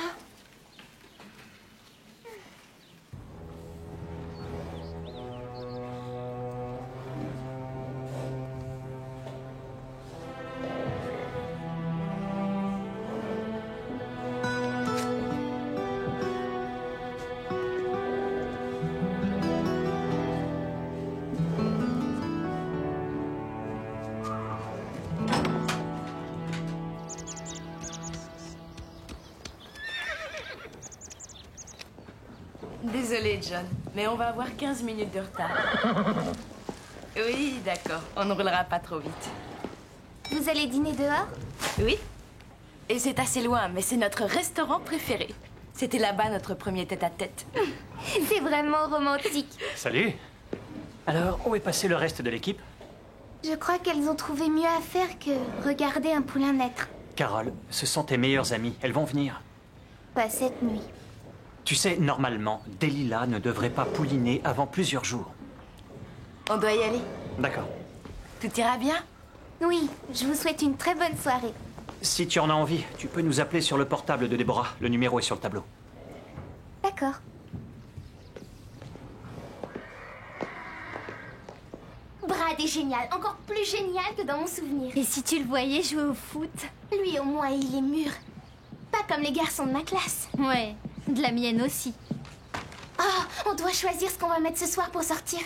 Désolée, John, mais on va avoir 15 minutes de retard. Oui, d'accord, on ne roulera pas trop vite. Vous allez dîner dehors? Oui. Et c'est assez loin, mais c'est notre restaurant préféré. C'était là-bas notre premier tête-à-tête. C'est vraiment romantique. Salut. Alors, où est passé le reste de l'équipe? Je crois qu'elles ont trouvé mieux à faire que regarder un poulain naître. Carole, ce sont tes meilleures amies. Elles vont venir. Pas cette nuit. Tu sais, normalement, Delilah ne devrait pas pouliner avant plusieurs jours. On doit y aller. D'accord. Tout ira bien? Oui, je vous souhaite une très bonne soirée. Si tu en as envie, tu peux nous appeler sur le portable de Déborah. Le numéro est sur le tableau. D'accord. Brad est génial, encore plus génial que dans mon souvenir. Et si tu le voyais jouer au foot? Lui, au moins, il est mûr. Pas comme les garçons de ma classe. Ouais, de la mienne aussi. Oh, on doit choisir ce qu'on va mettre ce soir pour sortir.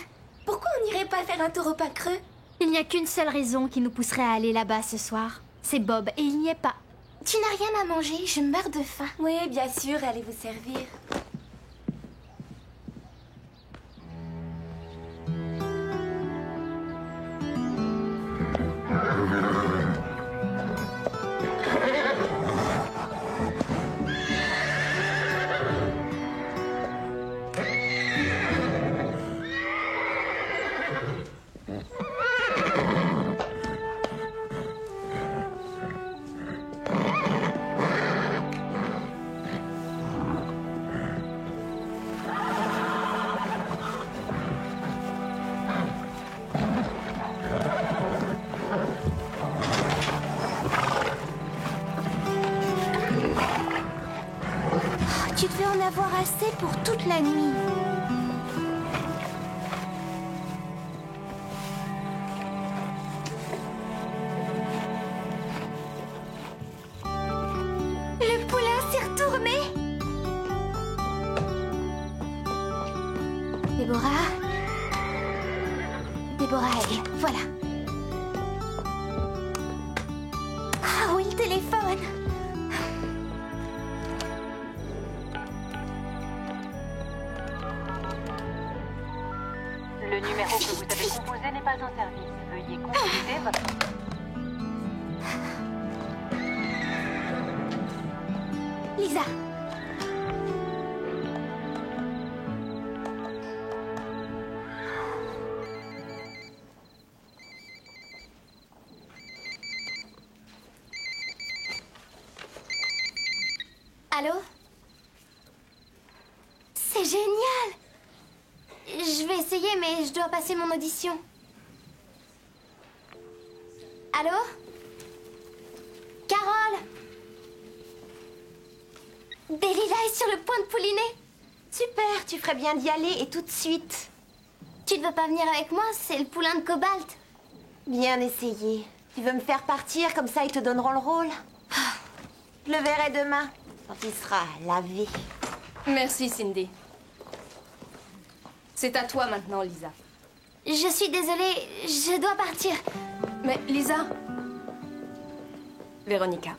Pourquoi on n'irait pas faire un tour au pain creux? Il n'y a qu'une seule raison qui nous pousserait à aller là-bas ce soir. C'est Bob, et il n'y est pas. Tu n'as rien à manger, je meurs de faim. Oui, bien sûr, allez vous servir. Tu devais en avoir assez pour toute la nuit. Le poulain s'est retourné. Déborah, allez, voilà. Ah oui, le téléphone. Le numéro que vous avez composé n'est pas en service. Veuillez consulter votre... Lisa. Allô? C'est génial! Je vais essayer, mais je dois passer mon audition. Allô? Carole? Delilah est sur le point de pouliner. Super, tu ferais bien d'y aller et tout de suite. Tu ne veux pas venir avec moi? C'est le poulain de Cobalt. Bien essayé. Tu veux me faire partir, comme ça ils te donneront le rôle? Je le verrai demain, quand il sera lavé. Merci, Cindy. C'est à toi maintenant, Lisa. Je suis désolée, je dois partir. Mais Lisa... Véronica.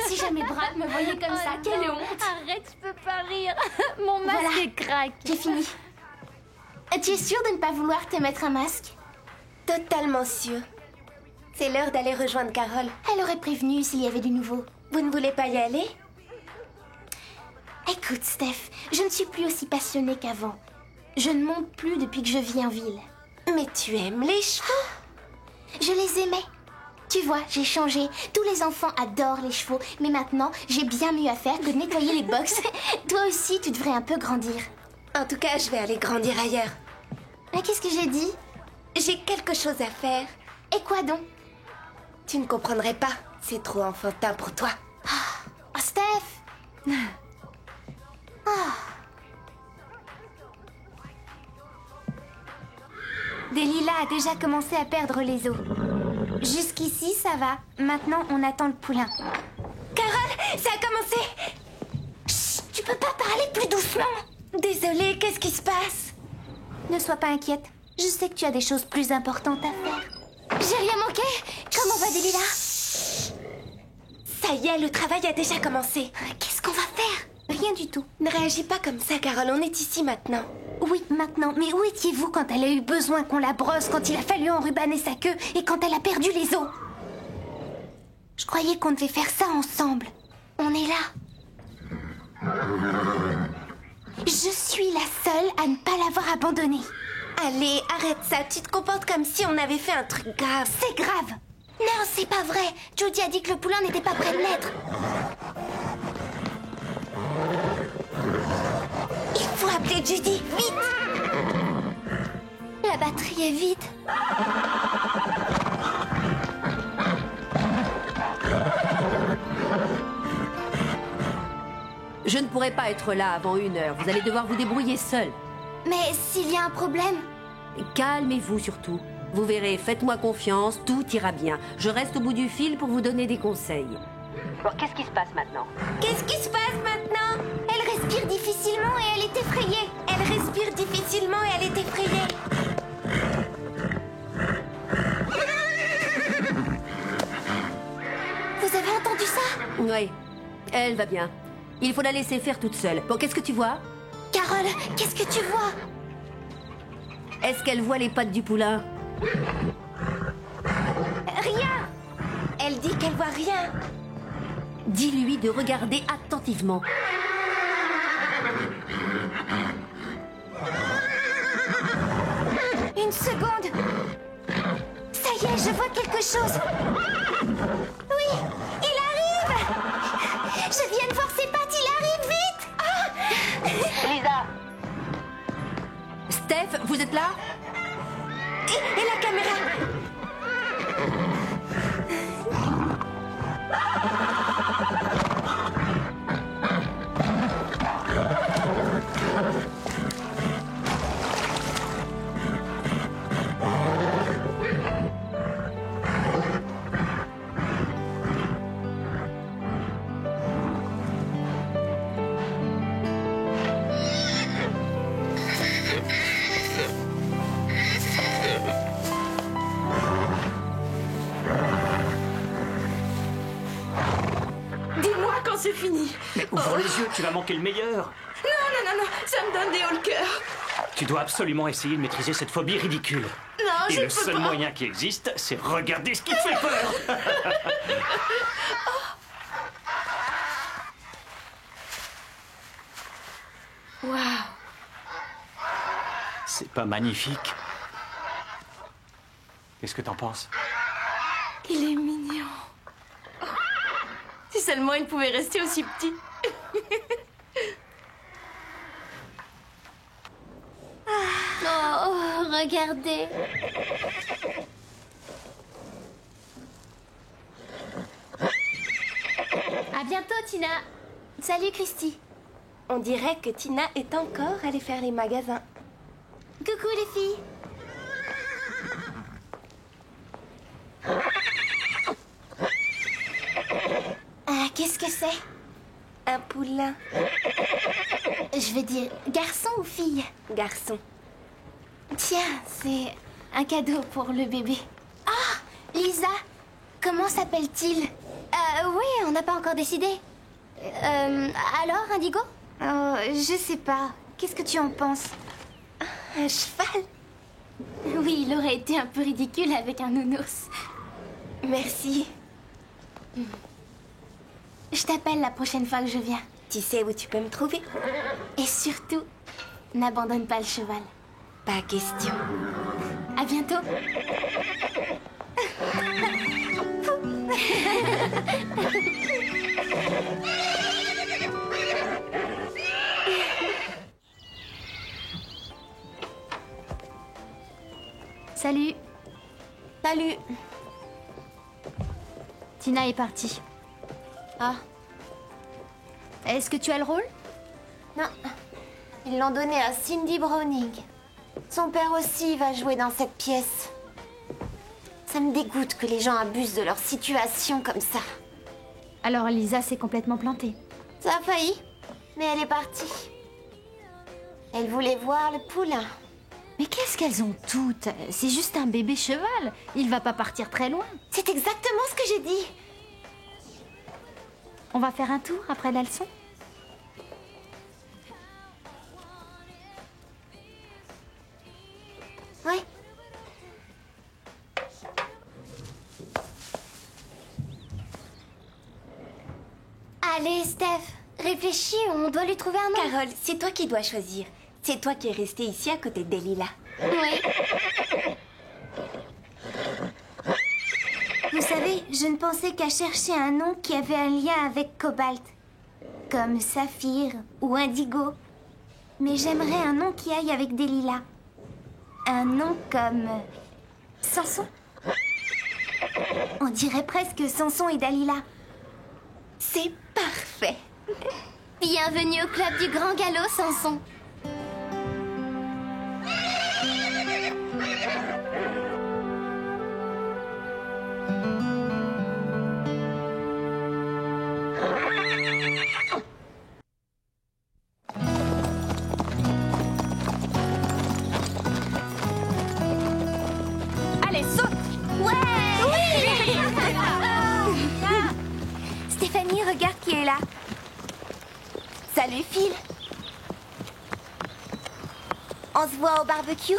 Si jamais Brad me voyait comme ça, quelle honte! Arrête, je peux pas rire. Mon masque Voilà. est craque. J'ai fini. Tu es sûre de ne pas vouloir te mettre un masque? Totalement sûre. C'est l'heure d'aller rejoindre Carole. Elle aurait prévenu s'il y avait du nouveau. Vous ne voulez pas y aller? Écoute, Steph, je ne suis plus aussi passionnée qu'avant. Je ne monte plus depuis que je vis en ville. Mais tu aimes les chevaux? Je les aimais. Tu vois, j'ai changé. Tous les enfants adorent les chevaux. Mais maintenant, j'ai bien mieux à faire que de nettoyer les box. Toi aussi, tu devrais un peu grandir. En tout cas, je vais aller grandir ailleurs. Mais qu'est-ce que j'ai dit? J'ai quelque chose à faire. Et quoi donc? Tu ne comprendrais pas. C'est trop enfantin pour toi. Oh, Steph! Delilah a déjà commencé à perdre les os. Jusqu'ici, ça va. Maintenant, on attend le poulain. Carole, ça a commencé! Chut, tu peux pas parler plus doucement? Désolée, qu'est-ce qui se passe? Ne sois pas inquiète. Je sais que tu as des choses plus importantes à faire. J'ai rien manqué? Comment va Delilah? Ça y est, le travail a déjà commencé. Qu'est-ce qu'on va faire? Rien du tout. Ne réagis pas comme ça, Carole, on est ici maintenant. Oui, maintenant. Mais où étiez-vous quand elle a eu besoin qu'on la brosse, quand il a fallu enrubanner sa queue et quand elle a perdu les os? Je croyais qu'on devait faire ça ensemble. On est là. Je suis la seule à ne pas l'avoir abandonnée. Allez, arrête ça, tu te comportes comme si on avait fait un truc grave. C'est grave. Non, c'est pas vrai. Jody a dit que le poulain n'était pas prêt de naître. Il faut appeler Judy, vite! La batterie est vide. Je ne pourrai pas être là avant 1 heure. Vous allez devoir vous débrouiller seul. Mais s'il y a un problème... Calmez-vous surtout. Vous verrez, faites-moi confiance, tout ira bien. Je reste au bout du fil pour vous donner des conseils. Bon, qu'est-ce qui se passe maintenant? Qu'est-ce qui se passe maintenant? Elle respire difficilement et elle est effrayée. Elle respire difficilement et elle est effrayée. Vous avez entendu ça? Oui, elle va bien. Il faut la laisser faire toute seule. Bon, qu'est-ce que tu vois? Carole, qu'est-ce que tu vois? Est-ce qu'elle voit les pattes du poulain? Rien! Elle dit qu'elle voit rien. Dis-lui de regarder attentivement. Une seconde. Ça y est, je vois quelque chose. Oui, il arrive. Je viens de voir ses pattes, il arrive vite. Ah! Lisa! Steph, vous êtes là? Et la caméra? Dis-moi quand c'est fini. Ouvre les yeux, tu vas manquer le meilleur. Non, ça me donne des hauts le cœur. Tu dois absolument essayer de maîtriser cette phobie ridicule. Non, Et je le peux seul pas. moyen qui existe, c'est regarder ce qui te fait peur. Waouh. C'est pas magnifique? Qu'est-ce que t'en penses? Il est mignon. Oh. Si seulement il pouvait rester aussi petit. regardez. À bientôt, Tina. Salut, Christy. On dirait que Tina est encore allée faire les magasins. Coucou, les filles. Ah, qu'est-ce que c'est? Un poulain. Je vais dire garçon ou fille? Garçon. Tiens, c'est un cadeau pour le bébé. Ah, Lisa, comment s'appelle-t-il? Oui, on n'a pas encore décidé. Alors, Indigo? Oh, je sais pas. Qu'est-ce que tu en penses? Un cheval? Oui, il aurait été un peu ridicule avec un nounours. Merci. Je t'appelle la prochaine fois que je viens. Tu sais où tu peux me trouver? Et surtout, n'abandonne pas le cheval. Pas question. À bientôt. Salut. Salut. Tina est partie. Ah. Est-ce que tu as le rôle? Non. Ils l'ont donné à Cindy Browning. Son père aussi va jouer dans cette pièce. Ça me dégoûte que les gens abusent de leur situation comme ça. Alors Lisa s'est complètement plantée. Ça a failli, mais elle est partie. Elle voulait voir le poulain. Mais qu'est-ce qu'elles ont toutes? C'est juste un bébé cheval. Il va pas partir très loin. C'est exactement ce que j'ai dit. On va faire un tour après la leçon? Ouais. Allez, Steph, réfléchis, on doit lui trouver un nom. Carole, c'est toi qui dois choisir. C'est toi qui es restée ici à côté de Delilah. Oui. Vous savez, je ne pensais qu'à chercher un nom qui avait un lien avec Cobalt. Comme Saphir ou Indigo. Mais j'aimerais un nom qui aille avec Delilah. Un nom comme... Samson. On dirait presque Samson et Dalila. C'est parfait. Bienvenue au club du Grand Galop, Samson. Allez, saute! Ouais! Oui! Stéphanie, regarde qui est là. Salut, Phil. On se voit au barbecue?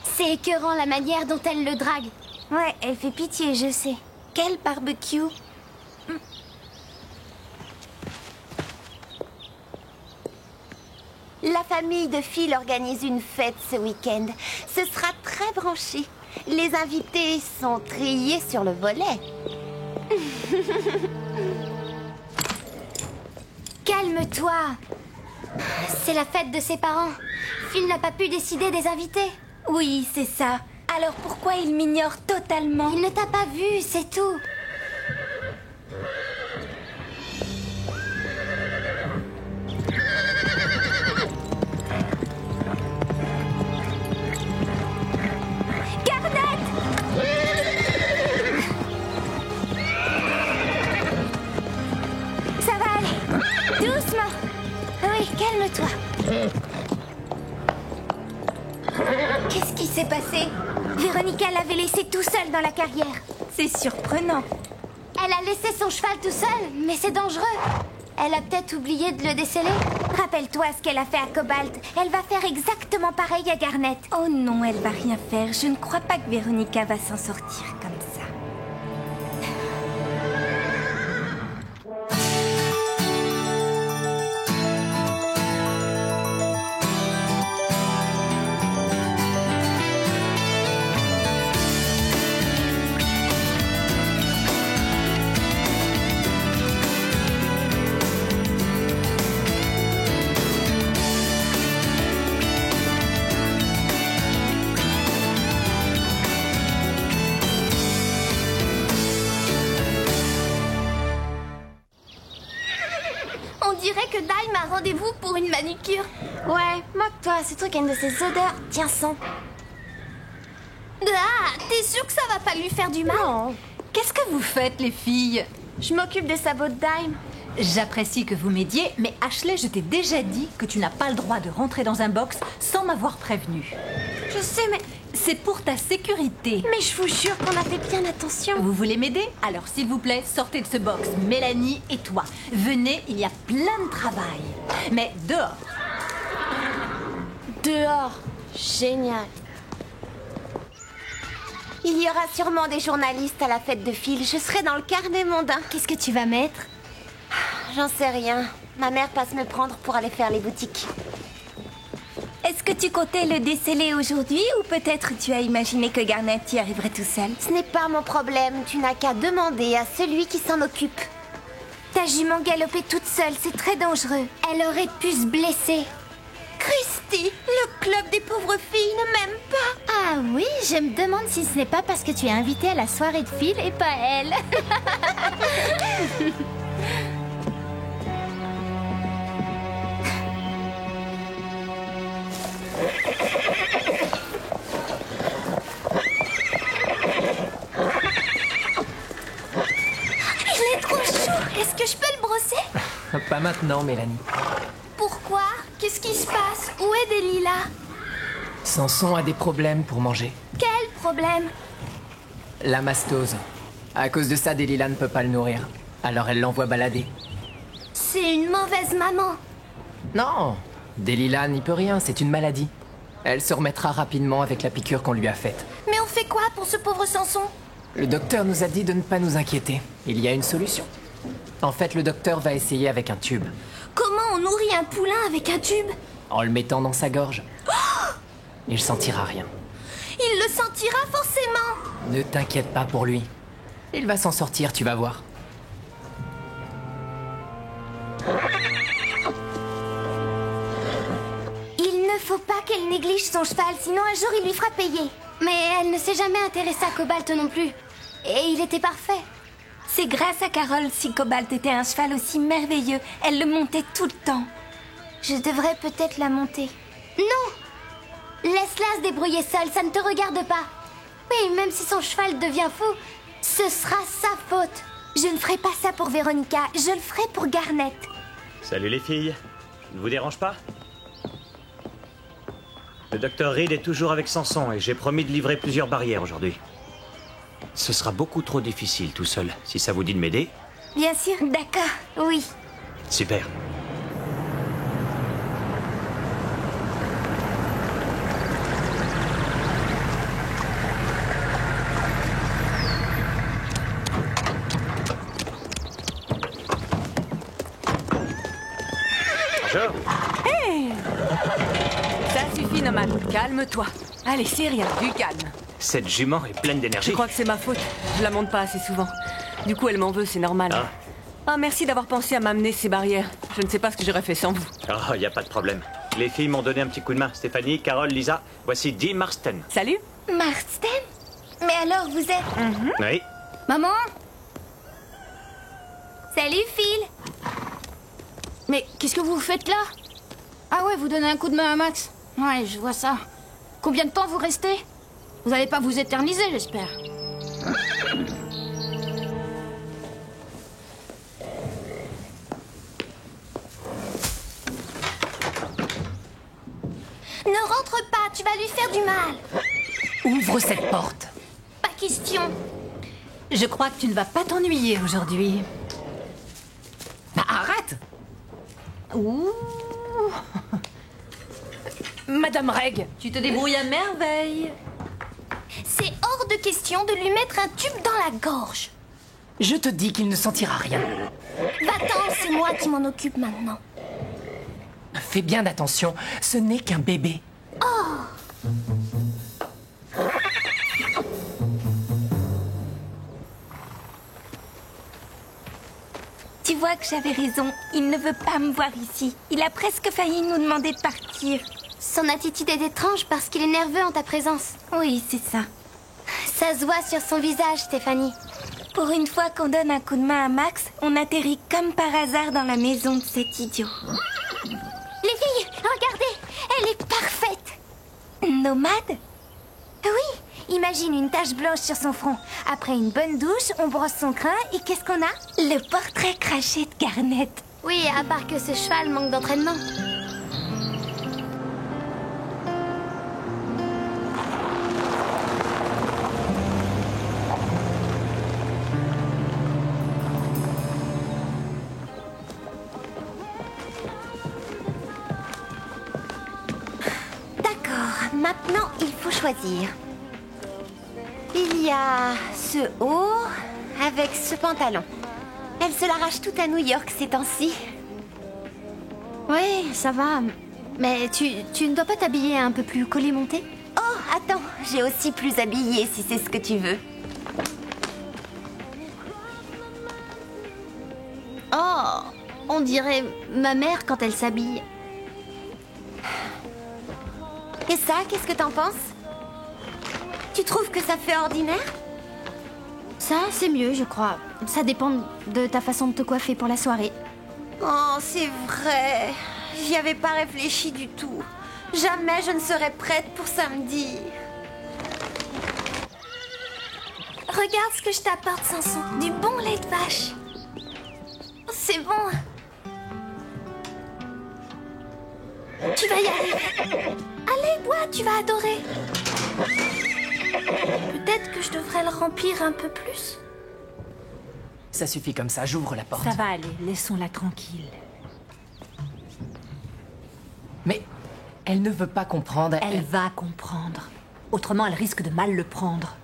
C'est écœurant la manière dont elle le drague. Ouais, elle fait pitié, je sais. Quel barbecue? La famille de Phil organise une fête ce week-end. Ce sera très branché. Les invités sont triés sur le volet. Calme-toi. C'est la fête de ses parents. Phil n'a pas pu décider des invités. Oui, c'est ça. Alors pourquoi il m'ignore totalement? Il ne t'a pas vu, c'est tout. Ça va aller. Doucement. Oui, calme-toi. Qu'est-ce qui s'est passé? Véronica l'avait laissé tout seul dans la carrière. C'est surprenant. Elle a laissé son cheval tout seul, mais c'est dangereux. Elle a peut-être oublié de le déceler. Rappelle-toi ce qu'elle a fait à Cobalt. Elle va faire exactement pareil à Garnet. Oh non, elle va rien faire. Je ne crois pas que Véronica va s'en sortir comme ça. dirait que Dime a rendez-vous pour une manucure. Ouais, moque-toi, ce truc a une de ces odeurs. Tiens, sens. Ah, t'es sûre que ça va pas lui faire du mal? Non. Qu'est-ce que vous faites, les filles? Je m'occupe des sabots de Dime. J'apprécie que vous m'aidiez, mais Ashley, je t'ai déjà dit que tu n'as pas le droit de rentrer dans un box sans m'avoir prévenu. Je sais, mais... C'est pour ta sécurité. Mais je vous jure qu'on a fait bien attention. Vous voulez m'aider? Alors, s'il vous plaît, sortez de ce box. Mélanie et toi. Venez, il y a plein de travail. Mais dehors. Dehors. Génial. Il y aura sûrement des journalistes à la fête de Phil. Je serai dans le carnet mondain. Qu'est-ce que tu vas mettre? J'en sais rien. Ma mère passe me prendre pour aller faire les boutiques. Est-ce que tu comptais le déceler aujourd'hui ou peut-être tu as imaginé que Garnet y arriverait tout seul? Ce n'est pas mon problème. Tu n'as qu'à demander à celui qui s'en occupe. Ta jument galopait toute seule, c'est très dangereux. Elle aurait pu se blesser. Christy, le club des pauvres filles ne m'aime pas. Ah oui, je me demande si ce n'est pas parce que tu es invitée à la soirée de Phil et pas elle. Il est trop chaud. Est-ce que je peux le brosser? Pas maintenant, Mélanie. Pourquoi? Qu'est-ce qui se passe? Où est Delilah? Samson a des problèmes pour manger. Quel problème? La mastose. À cause de ça, Delilah ne peut pas le nourrir. Alors elle l'envoie balader. C'est une mauvaise maman. Non, Delilah n'y peut rien, c'est une maladie. Elle se remettra rapidement avec la piqûre qu'on lui a faite. Mais on fait quoi pour ce pauvre Samson? Le docteur nous a dit de ne pas nous inquiéter. Il y a une solution. En fait, le docteur va essayer avec un tube. Comment on nourrit un poulain avec un tube? En le mettant dans sa gorge. Il sentira rien. Il le sentira forcément. Ne t'inquiète pas pour lui. Il va s'en sortir, tu vas voir. Il ne faut pas qu'elle néglige son cheval, sinon un jour il lui fera payer. Mais elle ne s'est jamais intéressée à Cobalt non plus. Et il était parfait. C'est grâce à Carole si Cobalt était un cheval aussi merveilleux. Elle le montait tout le temps. Je devrais peut-être la monter. Non! Laisse-la se débrouiller seule, ça ne te regarde pas. Oui, même si son cheval devient fou, ce sera sa faute. Je ne ferai pas ça pour Véronica, je le ferai pour Garnet. Salut les filles. Ne vous dérange pas? Le docteur Reed est toujours avec Samson et j'ai promis de livrer plusieurs barrières aujourd'hui. Ce sera beaucoup trop difficile tout seul. Si ça vous dit de m'aider? Bien sûr, d'accord, oui. Super. Bonjour. Hey! Ça suffit, Nomad. Calme-toi. Allez, c'est rien, du calme. Cette jument est pleine d'énergie. Je crois que c'est ma faute. Je la monte pas assez souvent. Du coup, elle m'en veut, c'est normal. Ah, merci d'avoir pensé à m'amener ces barrières. Je ne sais pas ce que j'aurais fait sans vous. Oh, y a pas de problème. Les filles m'ont donné un petit coup de main. Stéphanie, Carole, Lisa, voici Dee Marston. Salut. Marston? Mais alors, vous êtes... Oui. Maman? Salut, Phil. Mais qu'est-ce que vous faites là? Ah ouais, vous donnez un coup de main à Max? Ouais, je vois ça. Combien de temps vous restez? Vous n'allez pas vous éterniser, j'espère. Ne rentre pas, tu vas lui faire du mal. Ouvre cette porte. Pas question. Je crois que tu ne vas pas t'ennuyer aujourd'hui. Bah, arrête! Ouh. Madame Reg, tu te débrouilles à merveille. C'est hors de question de lui mettre un tube dans la gorge. Je te dis qu'il ne sentira rien. Va-t'en, c'est moi qui m'en occupe maintenant. Fais bien attention, ce n'est qu'un bébé. Oh! Tu vois que j'avais raison, il ne veut pas me voir ici. Il a presque failli nous demander de partir. Son attitude est étrange parce qu'il est nerveux en ta présence. Oui, c'est ça. Ça se voit sur son visage, Stéphanie. Pour une fois qu'on donne un coup de main à Max, on atterrit comme par hasard dans la maison de cet idiot. Les filles, regardez, elle est parfaite. Nomade? Oui, imagine une tache blanche sur son front. Après une bonne douche, on brosse son crâne et qu'est-ce qu'on a? Le portrait craché de Garnet. Oui, à part que ce cheval manque d'entraînement. Maintenant, il faut choisir. Il y a ce haut avec ce pantalon. Elle se l'arrache tout à New York ces temps-ci. Oui, ça va. Mais tu ne dois pas t'habiller un peu plus collé-monté? Oh, attends, j'ai aussi plus habillé si c'est ce que tu veux. Oh, on dirait ma mère quand elle s'habille. Et ça, qu'est-ce que t'en penses? Tu trouves que ça fait ordinaire? Ça, c'est mieux, je crois. Ça dépend de ta façon de te coiffer pour la soirée. Oh, c'est vrai. J'y avais pas réfléchi du tout. Jamais je ne serais prête pour samedi. Regarde ce que je t'apporte, Samson. Du bon lait de vache. C'est bon. Tu vas y arriver. Allez, bois, tu vas adorer. Peut-être que je devrais le remplir un peu plus. Ça suffit comme ça, j'ouvre la porte. Ça va aller, laissons-la tranquille. Mais elle ne veut pas comprendre. Elle va comprendre. Autrement, elle risque de mal le prendre.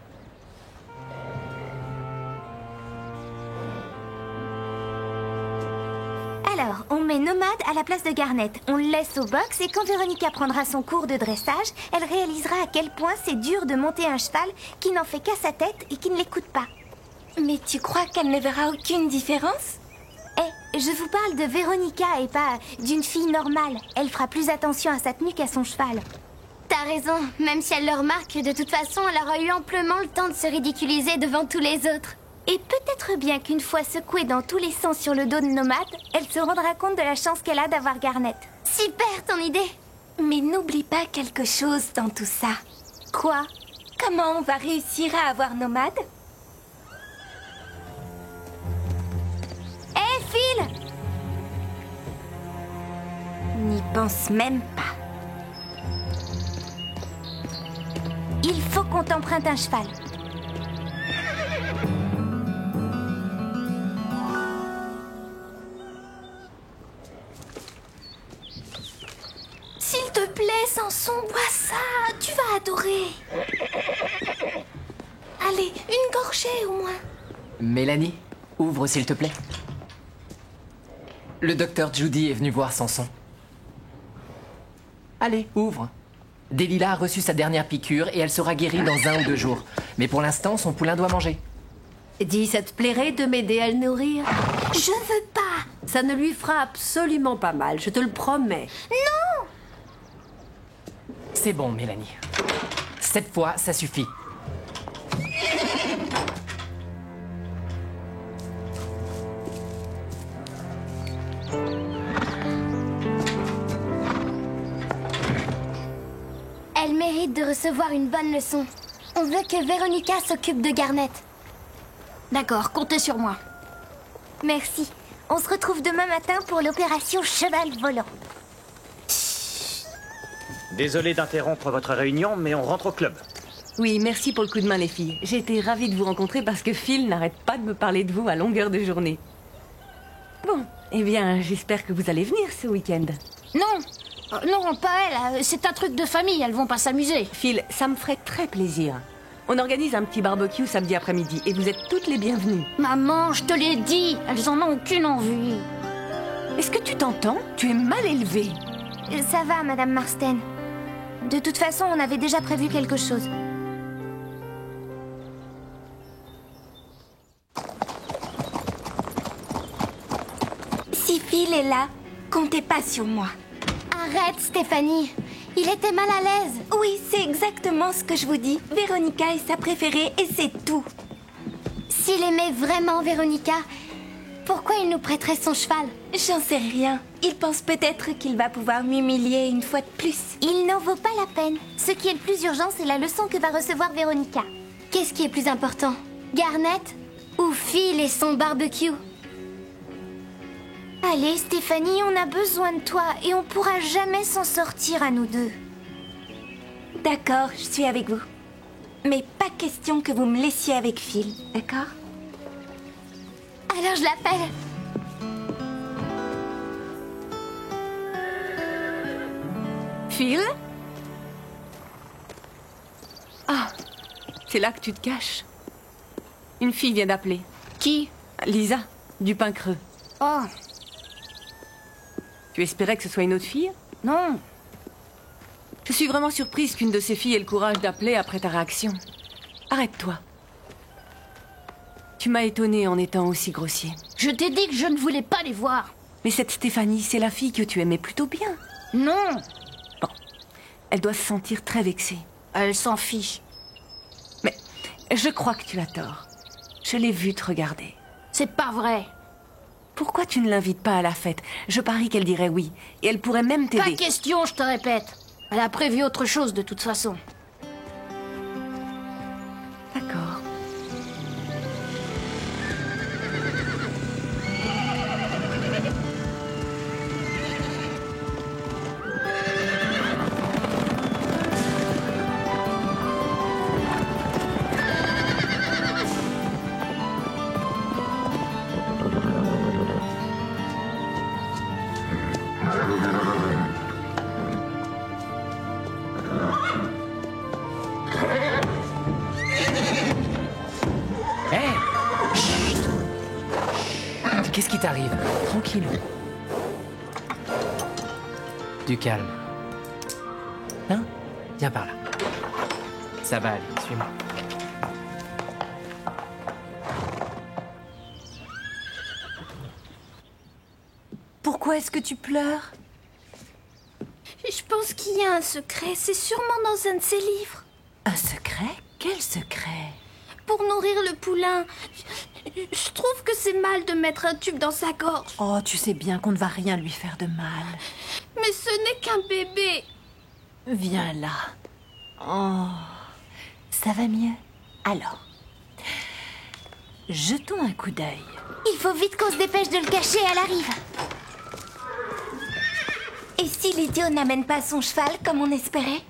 Alors, on met Nomade à la place de Garnet. On le laisse au box et quand Véronica prendra son cours de dressage, elle réalisera à quel point c'est dur de monter un cheval qui n'en fait qu'à sa tête et qui ne l'écoute pas. Mais tu crois qu'elle ne verra aucune différence? Je vous parle de Véronica et pas d'une fille normale. Elle fera plus attention à sa tenue qu'à son cheval. T'as raison, même si elle le remarque, de toute façon, elle aura eu amplement le temps de se ridiculiser devant tous les autres. Et peut-être bien qu'une fois secouée dans tous les sens sur le dos de Nomade, elle se rendra compte de la chance qu'elle a d'avoir Garnet. Super, ton idée! Mais n'oublie pas quelque chose dans tout ça. Quoi? Comment on va réussir à avoir Nomade? Hé, Phil! N'y pense même pas. Il faut qu'on t'emprunte un cheval. S'il te plaît, Samson, bois ça. Tu vas adorer. Allez, une gorgée au moins. Mélanie, ouvre s'il te plaît. Le docteur Judy est venu voir Samson. Allez, ouvre. Delilah a reçu sa dernière piqûre et elle sera guérie dans 1 ou 2 jours. Mais pour l'instant, son poulain doit manger. Dis, ça te plairait de m'aider à le nourrir? Je veux pas. Ça ne lui fera absolument pas mal, je te le promets. Non! C'est bon, Mélanie. Cette fois, ça suffit. Elle mérite de recevoir une bonne leçon. On veut que Véronica s'occupe de Garnet. D'accord, comptez sur moi. Merci. On se retrouve demain matin pour l'opération Cheval Volant. Désolé d'interrompre votre réunion, mais on rentre au club. Oui, merci pour le coup de main, les filles. J'ai été ravie de vous rencontrer parce que Phil n'arrête pas de me parler de vous à longueur de journée. Bon, eh bien, j'espère que vous allez venir ce week-end. Non, non, pas elle. C'est un truc de famille, elles vont pas s'amuser. Phil, ça me ferait très plaisir. On organise un petit barbecue samedi après-midi et vous êtes toutes les bienvenues. Maman, je te l'ai dit, elles en ont aucune envie. Est-ce que tu t'entends? Tu es mal élevée. Ça va, Madame Marston. De toute façon, on avait déjà prévu quelque chose. Si Phil est là, comptez pas sur moi. Arrête, Stéphanie. Il était mal à l'aise. Oui, c'est exactement ce que je vous dis. Véronica est sa préférée et c'est tout. S'il aimait vraiment Véronica, pourquoi il nous prêterait son cheval? J'en sais rien. Il pense peut-être qu'il va pouvoir m'humilier une fois de plus. Il n'en vaut pas la peine. Ce qui est le plus urgent, c'est la leçon que va recevoir Véronica. Qu'est-ce qui est plus important? Garnet ou Phil et son barbecue? Allez, Stéphanie, on a besoin de toi et on pourra jamais s'en sortir à nous deux. D'accord, je suis avec vous. Mais pas question que vous me laissiez avec Phil, d'accord? Alors je l'appelle. Phil? Ah, c'est là que tu te caches. Une fille vient d'appeler. Qui? Lisa, du Pain Creux. Oh. Tu espérais que ce soit une autre fille? Non. Je suis vraiment surprise qu'une de ces filles ait le courage d'appeler après ta réaction. Arrête-toi. Tu m'as étonnée en étant aussi grossier. Je t'ai dit que je ne voulais pas les voir. Mais cette Stéphanie, c'est la fille que tu aimais plutôt bien. Non. Bon, elle doit se sentir très vexée. Elle s'en fiche. Mais je crois que tu as tort. Je l'ai vue te regarder. C'est pas vrai. Pourquoi tu ne l'invites pas à la fête? Je parie qu'elle dirait oui. Et elle pourrait même t'aider. Pas question, je te répète. Elle a prévu autre chose de toute façon. D'accord. Qu'est-ce qui t'arrive? Tranquille. Du calme. Hein? Viens par là. Ça va aller, suis-moi. Pourquoi est-ce que tu pleures? Je pense qu'il y a un secret. C'est sûrement dans un de ses livres. Un secret? Quel secret? Pour nourrir le poulain. Je trouve que c'est mal de mettre un tube dans sa gorge. Oh, tu sais bien qu'on ne va rien lui faire de mal. Mais ce n'est qu'un bébé. Viens là. Oh, ça va mieux? Alors, jetons un coup d'œil. Il faut vite qu'on se dépêche de le cacher, elle arrive. Et si l'idiot n'amène pas son cheval comme on espérait?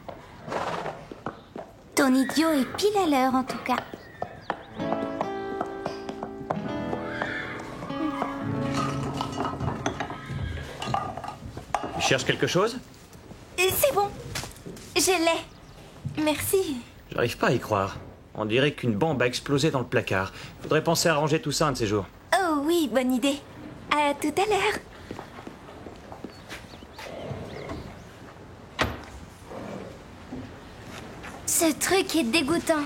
Ton idiot est pile à l'heure en tout cas. Tu cherches quelque chose? C'est bon. Je l'ai. Merci. J'arrive pas à y croire. On dirait qu'une bombe a explosé dans le placard. Faudrait penser à ranger tout ça un de ces jours. Oh oui, bonne idée. À tout à l'heure. Ce truc est dégoûtant.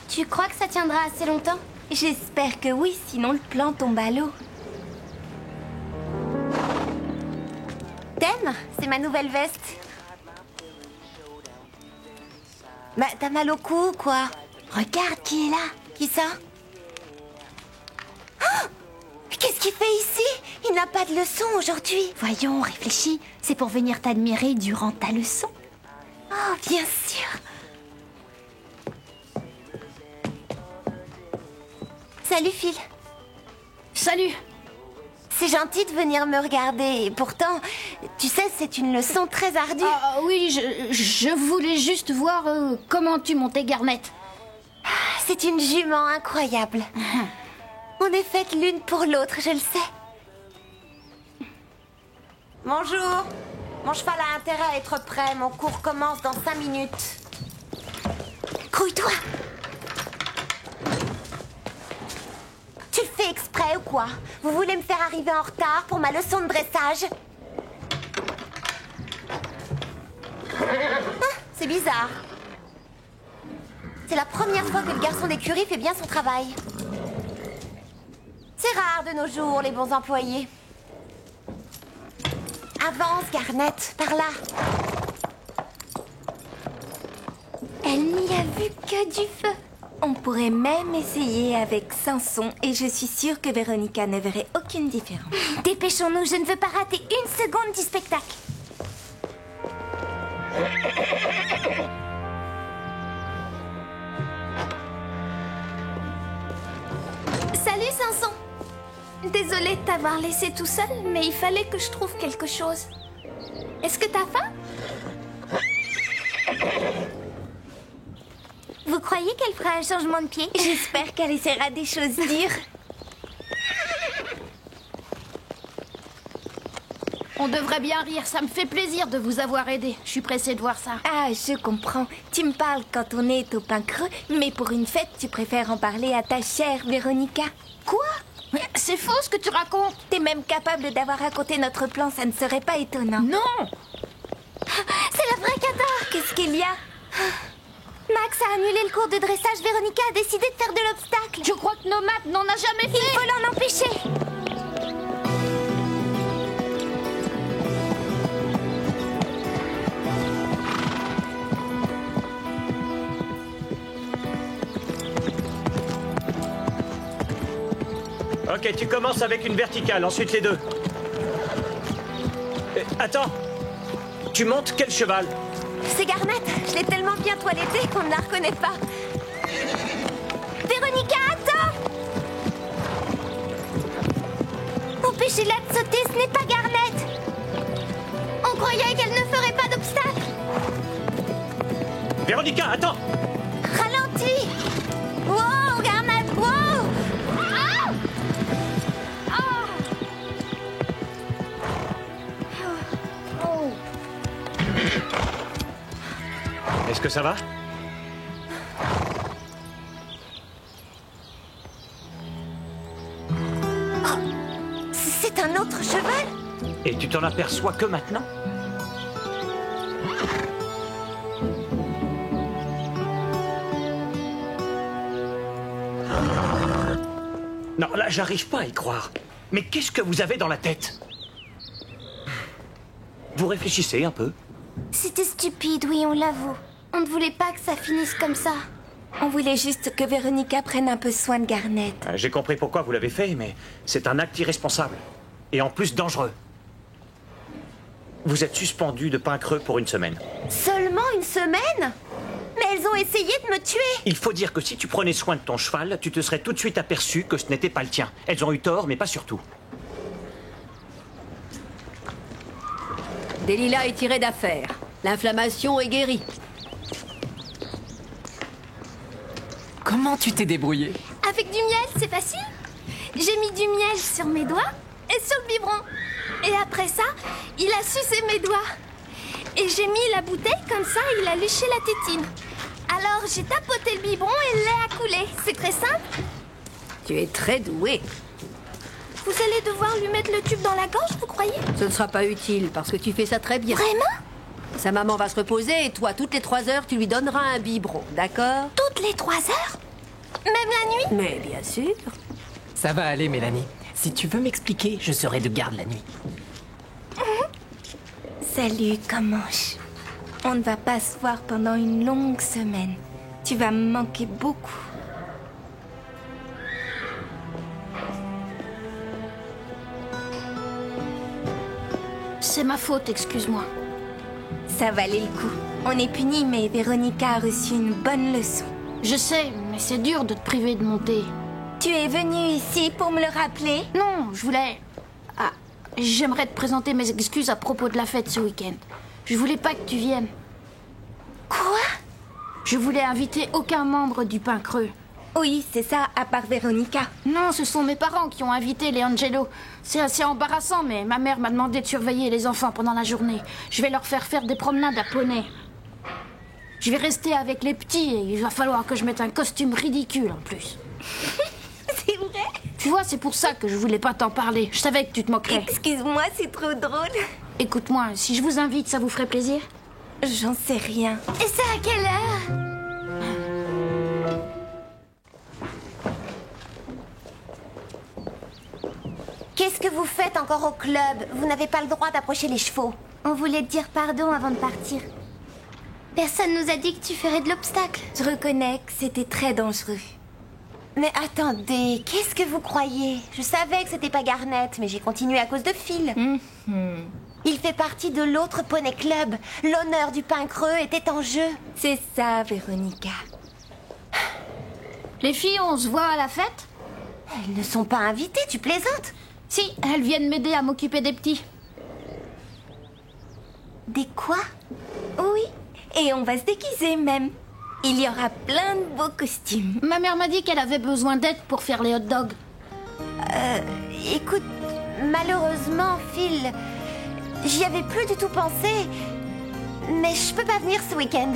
Tu crois que ça tiendra assez longtemps? J'espère que oui, sinon le plan tombe à l'eau. T'aimes? C'est ma nouvelle veste. Bah, t'as mal au cou, quoi. Regarde qui est là. Qui ça? Oh! Qu'est-ce qu'il fait ici? Il n'a pas de leçon aujourd'hui. Voyons, réfléchis. C'est pour venir t'admirer durant ta leçon. Oh, bien sûr. Salut, Phil. Salut. C'est gentil de venir me regarder. Et pourtant, tu sais, c'est une leçon très ardue. Ah oui, je voulais juste voir comment tu montais Garnet. C'est une jument incroyable. On est faites l'une pour l'autre, je le sais. Bonjour. Mon cheval a intérêt à être prêt. Mon cours commence dans 5 minutes. Grouille-toi. Tu le fais exprès ou quoi? Vous voulez me faire arriver en retard pour ma leçon de dressage? Ah, c'est bizarre. C'est la première fois que le garçon d'écurie fait bien son travail. C'est rare de nos jours, les bons employés. Avance, Garnet, par là. Elle n'y a vu que du feu. On pourrait même essayer avec Samson et je suis sûre que Véronica ne verrait aucune différence. Dépêchons-nous, je ne veux pas rater une seconde du spectacle. Salut, Samson. Désolée de t'avoir laissé tout seul, mais il fallait que je trouve quelque chose. Est-ce que t'as faim? Vous croyez qu'elle fera un changement de pied? J'espère qu'elle essaiera des choses dures. On devrait bien rire, ça me fait plaisir de vous avoir aidé. Je suis pressée de voir ça. Ah, je comprends. Tu me parles quand on est au pain creux, mais pour une fête, tu préfères en parler à ta chère Véronica. Quoi? Mais c'est faux ce que tu racontes. T'es même capable d'avoir raconté notre plan, ça ne serait pas étonnant. Non! C'est la vraie cata! Qu'est-ce qu'il y a? Max a annulé le cours de dressage, Véronica a décidé de faire de l'obstacle. Je crois que Nomad n'en a jamais fait. Il faut l'en empêcher. Ok, tu commences avec une verticale, ensuite les deux. Attends. Tu montes quel cheval? C'est Garnet. Je l'ai tellement bien toilettée qu'on ne la reconnaît pas. Véronica, attends! Empêchez-la de sauter, ce n'est pas Garnet. On croyait qu'elle ne ferait pas d'obstacle. Véronica, attends! Ralentis! Wow, Garnet, wow! Ah! Ah! Oh. Est-ce que ça va? C'est un autre cheval? Et tu t'en aperçois que maintenant? Non, là, j'arrive pas à y croire. Mais qu'est-ce que vous avez dans la tête? Vous réfléchissez un peu? C'était stupide, oui, on l'avoue. On ne voulait pas que ça finisse comme ça. On voulait juste que Véronica prenne un peu soin de Garnet. J'ai compris pourquoi vous l'avez fait, mais c'est un acte irresponsable. Et en plus dangereux. Vous êtes suspendu de pain creux pour une semaine. Seulement une semaine? Mais elles ont essayé de me tuer. Il faut dire que si tu prenais soin de ton cheval, tu te serais tout de suite aperçu que ce n'était pas le tien. Elles ont eu tort, mais pas surtout. Delilah est tirée d'affaire. L'inflammation est guérie. Comment tu t'es débrouillée? Avec du miel, c'est facile. J'ai mis du miel sur mes doigts et sur le biberon. Et après ça, il a sucé mes doigts. Et j'ai mis la bouteille, comme ça, il a léché la tétine. Alors, j'ai tapoté le biberon et le lait a coulé. C'est très simple. Tu es très douée. Vous allez devoir lui mettre le tube dans la gorge, vous croyez? Ce ne sera pas utile, parce que tu fais ça très bien. Vraiment? Sa maman va se reposer et toi, toutes les 3 heures, tu lui donneras un biberon, d'accord? Toutes les 3 heures? Même la nuit? Mais bien sûr. Ça va aller, Mélanie. Si tu veux m'expliquer, je serai de garde la nuit. Salut, Comanche. On ne va pas se voir pendant une longue semaine. Tu vas me manquer beaucoup. C'est ma faute, excuse-moi. Ça valait le coup. On est punis, mais Véronica a reçu une bonne leçon. Je sais, mais c'est dur de te priver de monter. Tu es venu ici pour me le rappeler? Non, je voulais... Ah, j'aimerais te présenter mes excuses à propos de la fête ce week-end. Je voulais pas que tu viennes. Quoi? Je voulais inviter aucun membre du pain creux. Oui, c'est ça, à part Véronica. Non, ce sont mes parents qui ont invité les Angelo. C'est assez embarrassant, mais ma mère m'a demandé de surveiller les enfants pendant la journée. Je vais leur faire des promenades à poney. Je vais rester avec les petits et il va falloir que je mette un costume ridicule en plus. C'est vrai? Tu vois, c'est pour ça que je voulais pas t'en parler. Je savais que tu te moquerais. Excuse-moi, c'est trop drôle. Écoute-moi, si je vous invite, ça vous ferait plaisir? J'en sais rien. Et c'est à quelle heure? Qu'est-ce que vous faites encore au club? Vous n'avez pas le droit d'approcher les chevaux. On voulait te dire pardon avant de partir. Personne nous a dit que tu ferais de l'obstacle. Je reconnais que c'était très dangereux. Mais attendez, qu'est-ce que vous croyez? Je savais que c'était pas Garnet, mais j'ai continué à cause de Phil. Il fait partie de l'autre poney club. L'honneur du pain creux était en jeu. C'est ça, Véronica. Les filles, on se voit à la fête? Elles ne sont pas invitées, tu plaisantes? Si, elles viennent m'aider à m'occuper des petits. Des quoi? Oui, et on va se déguiser même. Il y aura plein de beaux costumes. Ma mère m'a dit qu'elle avait besoin d'aide pour faire les hot dogs. Écoute, malheureusement, Phil, j'y avais plus du tout pensé. Mais je peux pas venir ce week-end.